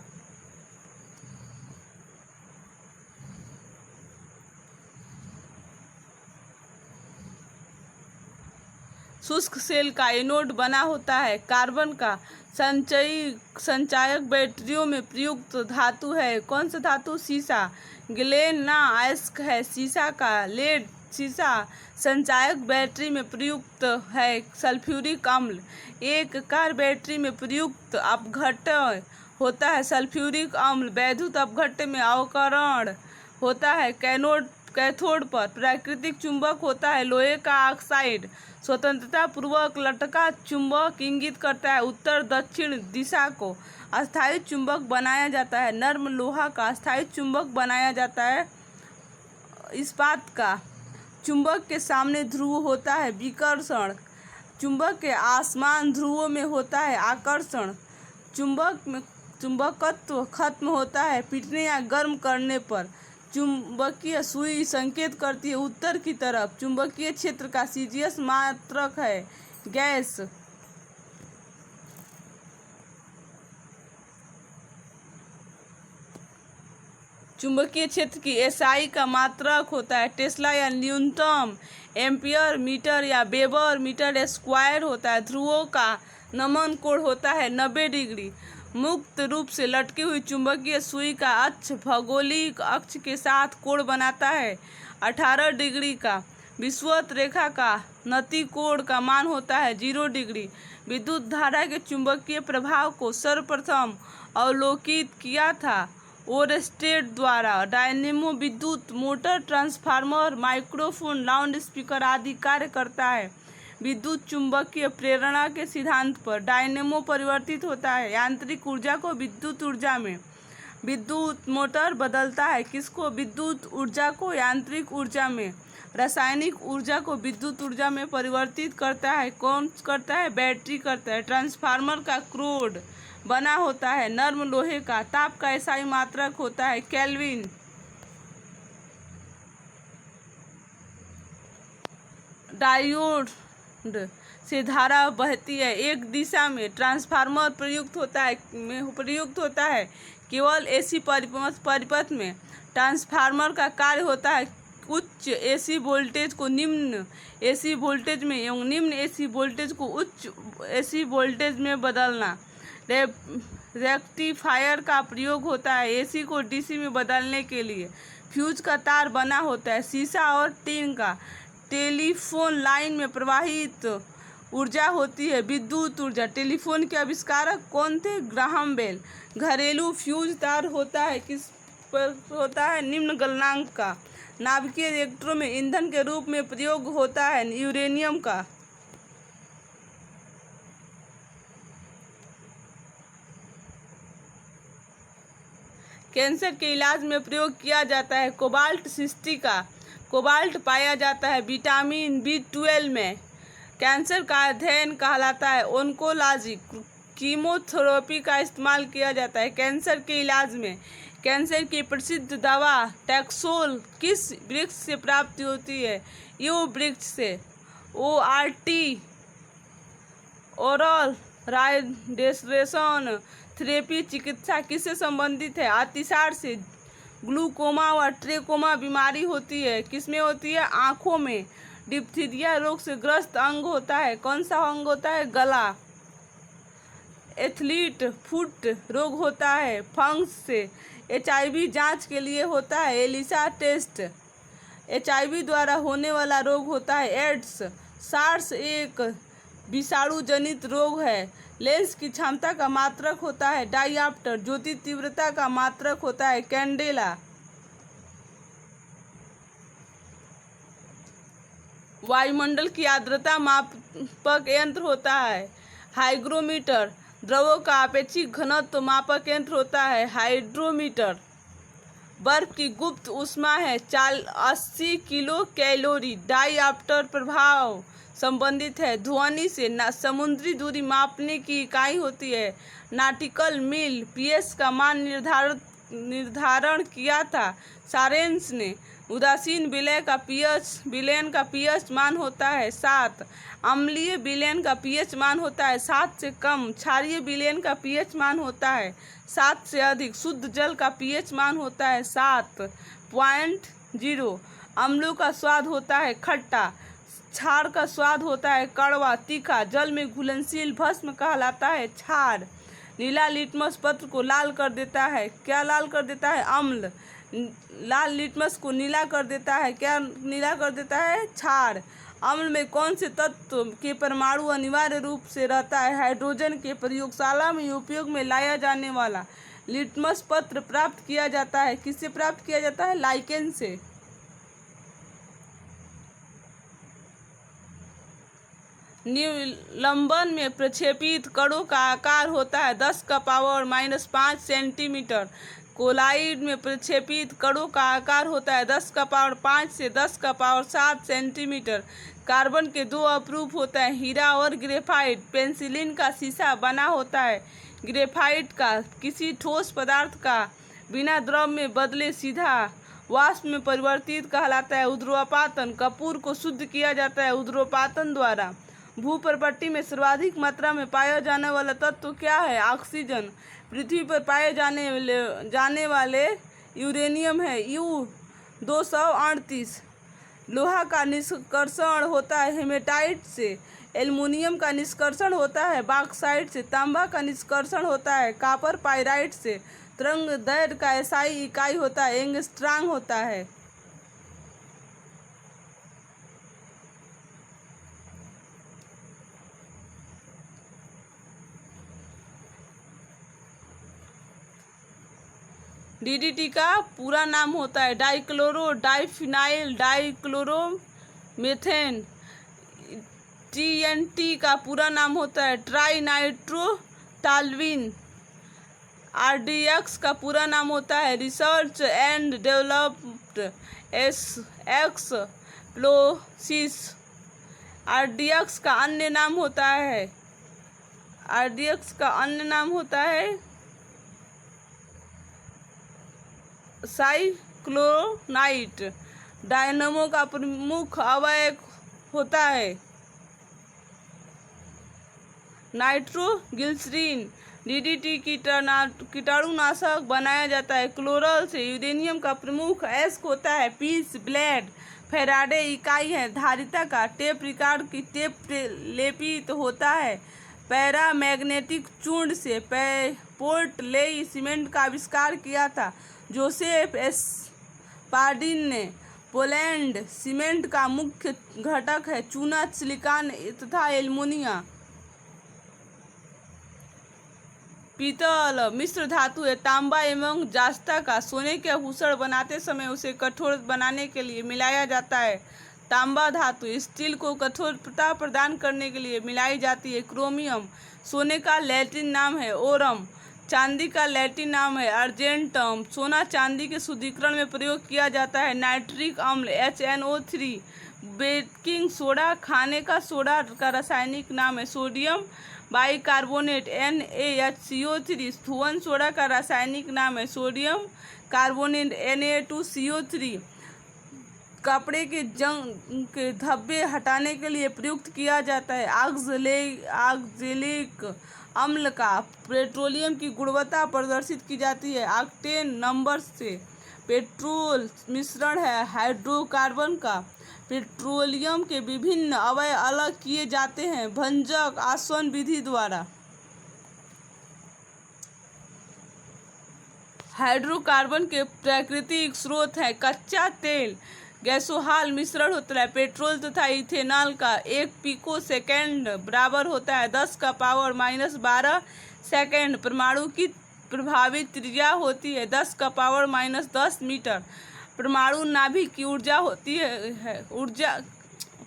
शुष्क सेल का एनोड बना होता है कार्बन का। संचायक बैटरियों में प्रयुक्त धातु है कौन सा धातु? सीसा। ग्लेनायस्क है सीसा का। लेड सीसा। संचायक बैटरी में प्रयुक्त है सल्फ्यूरिक अम्ल। एक कार बैटरी में प्रयुक्त अपघट्य होता है सल्फ्यूरिक अम्ल। वैद्युत अपघट्य में अवकरण होता है कैथोड पर। प्राकृतिक चुंबक होता है लोहे का ऑक्साइड। स्वतंत्रता पूर्वक लटका चुंबक इंगित करता है उत्तर दक्षिण दिशा को। अस्थायी चुंबक बनाया जाता है नर्म लोहा का। अस्थायी चुंबक बनाया जाता है इस्पात का। चुंबक के सामने ध्रुव होता है विकर्षण। चुंबक के आसमान ध्रुवों में होता है आकर्षण। चुंबकत्व खत्म होता है पीटने या गर्म करने पर। चुंबकीय सुई संकेत करती है उत्तर की तरफ। चुंबकीय क्षेत्र का सीजीएस मात्रक है गैस। चुंबकीय क्षेत्र की एसआई का मात्रक होता है टेस्ला या न्यूनतम एम्पियर मीटर या वेबर मीटर स्क्वायर होता है। ध्रुवों का नमन कोण होता है 90 डिग्री। मुक्त रूप से लटकी हुई चुंबकीय सुई का अक्ष भौगोलिक अक्ष के साथ कोण बनाता है 18 डिग्री का। विषुवत रेखा का नति कोण का मान होता है 0 डिग्री। विद्युत धारा के चुंबकीय प्रभाव को सर्वप्रथम अवलोकित किया था ओरस्टेड द्वारा। डायनेमो विद्युत motor transformer microphone loud speaker आदि कार्य करता है। विद्युत चुंबकीय प्रेरणा के सिद्धांत पर। डायनेमो परिवर्तित होता है यांत्रिक ऊर्जा को विद्युत ऊर्जा में। विद्युत मोटर बदलता है किसको? विद्युत ऊर्जा को यांत्रिक ऊर्जा में। रासायनिक ऊर्जा को विद्युत ऊर्जा में परिवर्तित करता है कौन करता है? बैटरी करता है। ट्रांसफार्मर का क्रोड बना होता है नर्म लोहे का। ताप का एसआई मात्रक होता है केल्विन। डायोड से धारा बहती है एक दिशा में। ट्रांसफार्मर प्रयुक्त होता है केवल एसी परिपथ में। ट्रांसफार्मर का कार्य होता है उच्च एसी वोल्टेज को निम्न एसी वोल्टेज में एवं निम्न एसी वोल्टेज को उच्च एसी वोल्टेज में बदलना। रेक्टिफायर का प्रयोग होता है एसी को डीसी में बदलने के लिए। फ्यूज का तार बना होता है शीशा और टीन का। टेलीफोन लाइन में प्रवाहित ऊर्जा होती है विद्युत ऊर्जा। टेलीफोन के आविष्कारक कौन थे? Graham bell. घरेलू फ्यूज तार होता है किस पर होता है? निम्न गलनांक का। नाभिकीय रिएक्टरों में ईंधन के रूप में प्रयोग होता है यूरेनियम का। कैंसर के इलाज में प्रयोग किया जाता है कोबाल्ट सृष्टि का। कोबाल्ट पाया जाता है विटामिन B12 में। कैंसर का अध्ययन कहलाता है ओन्कोलॉजी। कीमोथेरेपी का इस्तेमाल किया जाता है कैंसर के इलाज में। कैंसर की प्रसिद्ध दवा टैक्सोल किस वृक्ष से प्राप्त होती है? यू वृक्ष से। ORT ओरल राडिएशन थेरेपी चिकित्सा किससे संबंधित है? अतिसार से। ग्लूकोमा व ट्रेकोमा बीमारी होती है किसमें होती है? आँखों में। डिप्थीरिया रोग से ग्रस्त अंग होता है कौन सा अंग होता है? गला। एथलीट फुट रोग होता है फंगस से। HIV जांच के लिए होता है एलिसा टेस्ट। HIV द्वारा होने वाला रोग होता है एड्स। सार्स एक विषाणु जनित रोग है। लेंस की क्षमता का मात्रक होता है डायऑप्टर। ज्योति तीव्रता का मात्रक होता है कैंडेला। वायुमंडल की आर्द्रता मापक यंत्र होता है हाइग्रोमीटर। द्रवों का अपेक्षित घनत्व मापक यंत्र होता है हाइड्रोमीटर। बर्फ की गुप्त ऊष्मा है 80 किलो कैलोरी। डायऑप्टर प्रभाव संबंधित है ध्वनि से। समुद्री दूरी मापने की इकाई होती है नॉटिकल मील। पीएच का मान निर्धारण किया था सारेंस ने। उदासीन विलयन का पीएच मान होता है 7। अम्लीय विलयन का पीएच मान होता है 7 से कम। क्षारीय विलयन का पीएच मान होता है 7 से अधिक। शुद्ध जल का पीएच मान होता है 7.0। अम्लों का स्वाद होता है खट्टा। क्षार का स्वाद होता है कड़वा तीखा। जल में घुलनशील भस्म कहलाता है क्षार। नीला लिटमस पत्र को लाल कर देता है क्या लाल कर देता है? अम्ल। लाल लिटमस को नीला कर देता है क्या नीला कर देता है? क्षार। अम्ल में कौन से तत्व के परमाणु अनिवार्य रूप से रहता है? हाइड्रोजन के। प्रयोगशाला में उपयोग में लाया जाने वाला लिटमस पत्र प्राप्त किया जाता है किससे प्राप्त किया जाता है? लाइकेन से। निलंबन में प्रक्षेपित कणों का आकार होता है 10⁻⁻5 सेंटीमीटर। कोलाइड में प्रक्षेपित कणों का आकार होता है 10⁻5 से 10⁻7 सेंटीमीटर। कार्बन के 2 अपरूप होता है हीरा और ग्रेफाइट। पेंसिलिन का शीशा बना होता है ग्रेफाइट का। किसी ठोस पदार्थ का बिना द्रव में बदले सीधा वाष्प में परिवर्तित कहलाता है ऊर्ध्वपातन। कपूर को शुद्ध किया जाता है ऊर्ध्वपातन द्वारा। भूपर्पट्टी में सर्वाधिक मात्रा में पाया जाने वाला तत्व क्या है? ऑक्सीजन। पृथ्वी पर पाए जाने वाले यूरेनियम है U-238। लोहा का निष्कर्षण होता है हेमेटाइट से। एल्युमिनियम का निष्कर्षण होता है बॉक्साइट से। तांबा का निष्कर्षण होता है कॉपर पाइराइट से। तरंगदैर्घ्य का एसआई इकाई होता है एंगस्ट्रॉम होता है। DDT का पूरा नाम होता है डाइक्लोरो डाइफिनाइल डाइक्लोरोमेथेन। TNT का पूरा नाम होता है ट्राई नाइट्रोटाल्विन। RDX का पूरा नाम होता है रिसर्च एंड डेवलप्ड एक्सप्लोसिस। RDX का अन्य नाम होता है साइक्लोनाइट। डायनमो का प्रमुख अवयव होता है नाइट्रोग्लिसरीन। DDT कीटाणुनाशक बनाया जाता है क्लोरल से। यूरेनियम का प्रमुख अयस्क होता है पीस ब्लेड। फैराडे इकाई है धारिता का। टेप रिकॉर्ड की टेप लेपित होता है पैरामैग्नेटिक चूर्ण से। पोर्टलैंड सीमेंट का आविष्कार किया था जोसेफ स्पार्डिन ने। पोलैंड सीमेंट का मुख्य घटक है चूना, सिलिकॉन तथा एल्युमिनियम। पीतल मिश्र धातु है तांबा एवं जास्ता का। सोने के आभूषण बनाते समय उसे कठोर बनाने के लिए मिलाया जाता है तांबा धातु। स्टील को कठोरता प्रदान करने के लिए मिलाई जाती है क्रोमियम। सोने का लैटिन नाम है ओरम। चांदी का लैटिन नाम है अर्जेंटम। सोना चांदी के शुद्धिकरण में प्रयोग किया जाता है नाइट्रिक अम्ल HNO3। बेकिंग सोडा खाने का सोडा का रासायनिक नाम है सोडियम बाइकार्बोनेट NaHCO3। धुआं सोडा का रासायनिक नाम है सोडियम कार्बोनेट Na2CO3। कपड़े के जंग के धब्बे हटाने के लिए प्रयुक्त किया जाता है ऑक्जेलिक अम्ल का। पेट्रोलियम की गुणवत्ता प्रदर्शित की जाती है ऑक्टेन नंबर से। पेट्रोल मिश्रण है हाइड्रोकार्बन का। पेट्रोलियम के विभिन्न अवयव अलग किए जाते हैं भंजक आसवन विधि द्वारा। हाइड्रोकार्बन के प्राकृतिक स्रोत है कच्चा तेल। गैसोहाल मिश्रण होता है पेट्रोल तथा इथेनॉल का। 1 पिको सेकेंड बराबर होता है 10⁻⁻12 सेकेंड। परमाणु की प्रभावित त्रिज्या होती है 10⁻−10 मीटर। परमाणु नाभिक की ऊर्जा होती है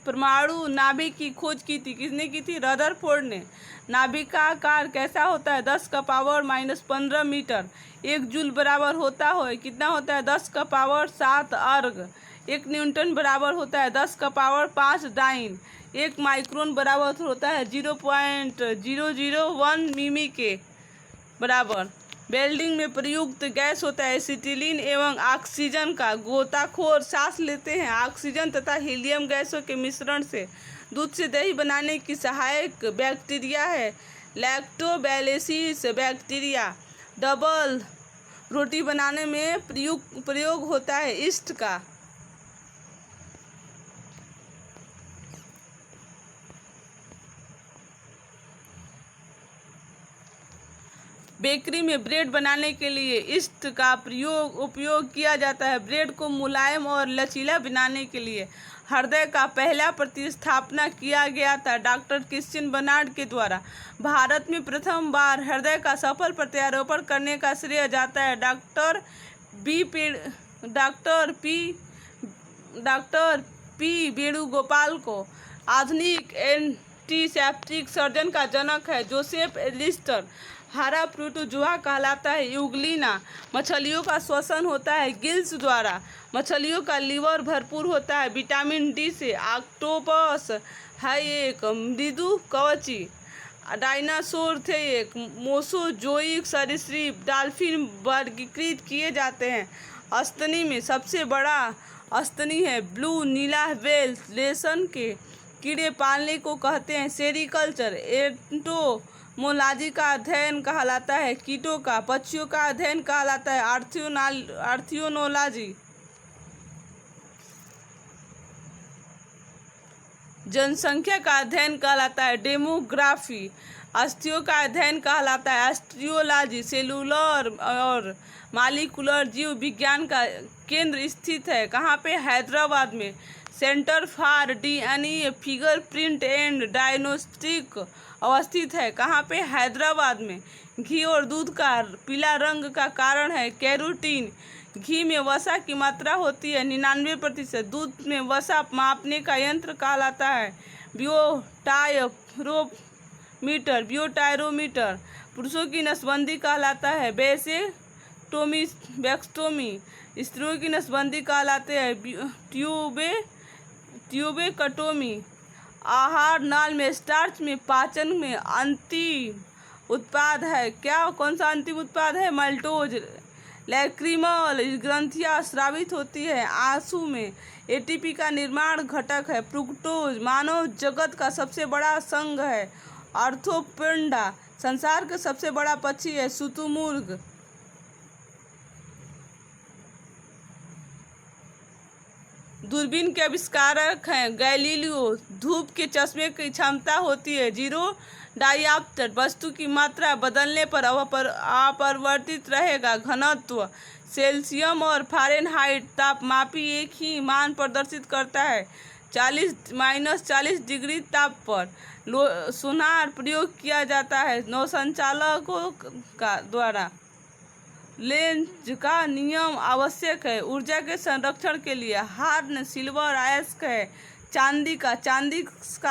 परमाणु नाभिक की खोज की थी किसने की थी? रदरफोर्ड ने। नाभिक का आकार कैसा होता है? 10⁻−15 मीटर। 1 जूल बराबर होता है कितना होता है? 10⁻7 अर्ग। 1 न्यूटन बराबर होता है 10⁵ डाइन। 1 माइक्रोन बराबर होता है 0.001 मिमी के बराबर। वेल्डिंग में प्रयुक्त गैस होता है एसिटिलीन एवं ऑक्सीजन का। गोताखोर सांस लेते हैं ऑक्सीजन तथा हीलियम गैसों के मिश्रण से। दूध से दही बनाने की सहायक बैक्टीरिया है लैक्टोबैसिलस बैक्टीरिया। डबल रोटी बनाने में प्रयोग होता है यीस्ट का। बेकरी में ब्रेड बनाने के लिए यीस्ट का उपयोग किया जाता है। ब्रेड को मुलायम और लचीला बनाने के लिए हृदय का पहला प्रतिस्थापना किया गया था डॉक्टर क्रिश्चियन बर्नार्ड के द्वारा। भारत में प्रथम बार हृदय का सफल प्रत्यारोपण करने का श्रेय जाता है डॉक्टर पी वेणुगोपाल को। आधुनिक एंटीसेप्टिक सर्जन का जनक है जोसेफ लिस्टर। हरा प्रोटोजोआ कहलाता है यूग्लिना। मछलियों का श्वसन होता है गिल्स द्वारा। मछलियों का लीवर भरपूर होता है विटामिन डी से। ऑक्टोपस है एक मृदु कवची। डायनासोर थे एक मोसोजोइक सरीसृप। डॉल्फिन वर्गीकृत किए जाते हैं स्तनी में। सबसे बड़ा स्तनी है ब्लू नीला व्हेल। रेशम के कीड़े पालने को कहते हैं सेरीकल्चर। एंटोमोलॉजी का अध्ययन कहलाता है कीटों का। पक्षियों का अध्ययन कहलाता है आर्थियोनोलॉजी। जनसंख्या का अध्ययन कहलाता है डेमोग्राफी। अस्थियों का अध्ययन कहलाता है एस्ट्रियोलॉजी। सेलुलर और मालिकुलर जीव विज्ञान का केंद्र स्थित है कहाँ पे? हैदराबाद में। Centre for DNA fingerprint and diagnostic अवस्थित है कहाँ पे? हैदराबाद में। घी और दूध का पीला रंग का कारण है कैरोटीन। घी में वसा की मात्रा होती है 99%। दूध में वसा मापने का यंत्र कहलाता है ब्यूटायरोमीटर। पुरुषों की नसबंदी कहलाता है वेक्सटोमी। स्त्रियों की नसबंदी कहलाते हैं ट्यूबेक्टोमी। आहार नाल में स्टार्च में पाचन में अंतिम उत्पाद है क्या? कौन सा अंतिम उत्पाद है? माल्टोज। लैक्रिमल ग्रंथियां स्रावित होती है आंसू में। एटीपी का निर्माण घटक है फ्रुक्टोज। मानव जगत का सबसे बड़ा संघ है आर्थ्रोपोडा। संसार का सबसे बड़ा पक्षी है शुतुरमुर्ग। दूरबीन के आविष्कारक हैं गैलीलियो। धूप के चश्मे की क्षमता होती है 0 डायऑप्टर। वस्तु की मात्रा बदलने पर अपरिवर्तित रहेगा। घनत्व सेल्सियम और फ़ारेनहाइट तापमापी एक ही मान प्रदर्शित करता है 40 डिग्री ताप पर। सोनार प्रयोग किया जाता है नौसंचालकों का द्वारा। लेंज का नियम आवश्यक है ऊर्जा के संरक्षण के लिए। हार्न सिल्वर अयस्क है चांदी का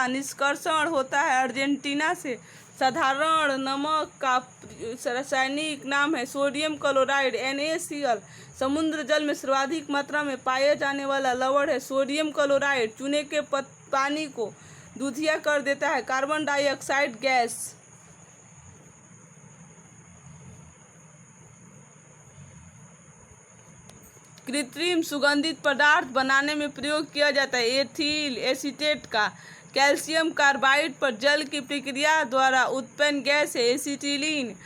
निष्कर्षण होता है अर्जेंटीना से। साधारण नमक का रासायनिक नाम है सोडियम क्लोराइड NaCl। समुद्र जल में सर्वाधिक मात्रा में पाया जाने वाला लवण है सोडियम क्लोराइड। चूने के पानी को दूधिया कर देता है कार्बन डाइऑक्साइड गैस। कृत्रिम सुगंधित पदार्थ बनाने में प्रयोग किया जाता है एथिल एसीटेट का। कैल्शियम कार्बाइड पर जल की प्रक्रिया द्वारा उत्पन्न गैस है एसिटिलीन।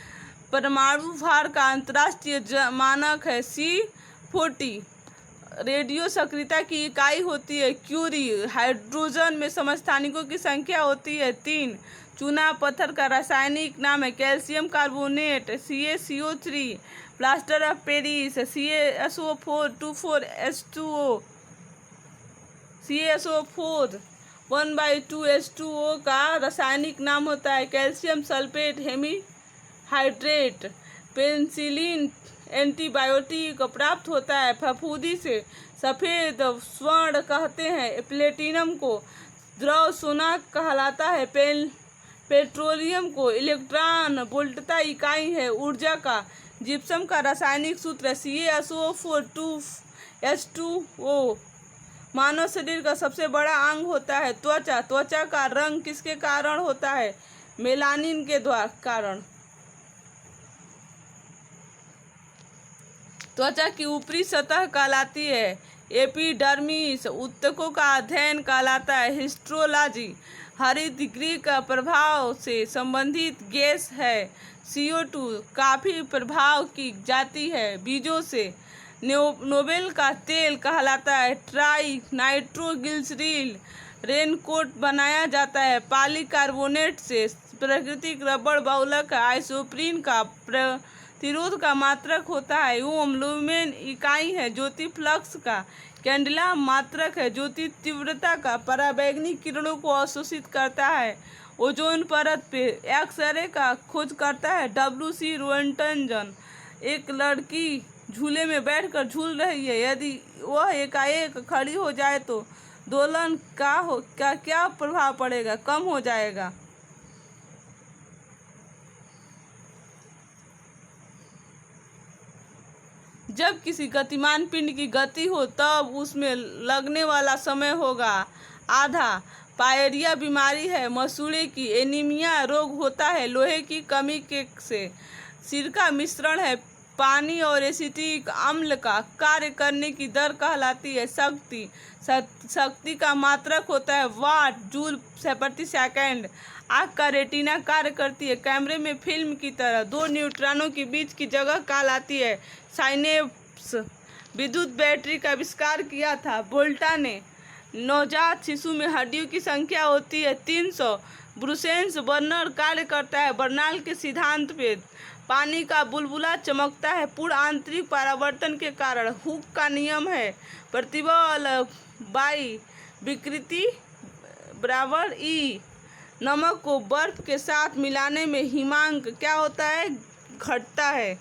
परमाणु भार का अंतर्राष्ट्रीय मानक है C40। रेडियो सक्रियता की इकाई होती है क्यूरी। हाइड्रोजन में समस्थानिकों की संख्या होती है 3। चूना पत्थर का रासायनिक नाम है calcium carbonate CaCO3। Plaster of Paris CaSO4 1/2H2O का रासायनिक नाम होता है calcium sulphate hemihydrate. Penicillin antibiotic प्राप्त होता है फफूंदी से। सफ़ेद स्वर्ण कहते हैं प्लेटिनम को। द्रव सोना कहलाता है पेट्रोलियम को। इलेक्ट्रॉन वोल्टता इकाई है ऊर्जा का। जिप्सम का रासायनिक सूत्र CaSO4 2H2O। मानव शरीर का सबसे बड़ा अंग होता है त्वचा का रंग किसके कारण होता है? मेलानिन के कारण। त्वचा की ऊपरी सतह कहलाती है एपिडर्मिस। ऊतकों का अध्ययन कहलाता है हिस्टोलॉजी। हरित गृह का प्रभाव से संबंधित गैस है CO2। काफी प्रभाव की जाती है बीजों से। नोबेल का तेल कहलाता है ट्राई नाइट्रोग्लिसरीन। रेनकोट बनाया जाता है पॉलीकार्बोनेट से। प्राकृतिक रबड़ बहुलक आइसोप्रीन का प्रतिरोध का मात्रक होता है ओम। लुमेन इकाई है ज्योति फ्लक्स का। कैंडेला मात्रक है ज्योति तीव्रता का। पराबैंगनी किरणों को अवशोषित करता है ओजोन परत पे। एक्स-रे का खोज करता है WC रोएंटगन। एक लड़की झूले में बैठकर झूल रही है। यदि वह एकाएक खड़ी हो जाए तो दोलन का क्या प्रभाव पड़ेगा? कम हो जाएगा। जब किसी गतिमान पिंड की गति हो तब उसमें लगने वाला समय होगा आधा। पायरिया बीमारी है मसूड़े की। एनीमिया रोग होता है लोहे की कमी से। सिरका मिश्रण है पानी और एसिटिक अम्ल का। कार्य करने की दर कहलाती है शक्ति का मात्रक होता है वाट जूल प्रति सेकंड। आँख का रेटिना कार्य करती है कैमरे में फिल्म की तरह। 2 न्यूट्रॉनों के बीच की जगह कहलाती है साइनेप्स। विद्युत बैटरी का आविष्कार किया था वोल्टा ने। नवजात शिशु में हड्डियों की संख्या होती है 300। ब्रुसेन्स बर्नर कार्य करता है बर्नौल के सिद्धांत पे। पानी का बुलबुला चमकता है पूर्ण आंतरिक परावर्तन के कारण। हुक का नियम है प्रतिबल बाई विकृति बराबर E। नमक को बर्फ के साथ मिलाने में हिमांक क्या होता है? घटता है।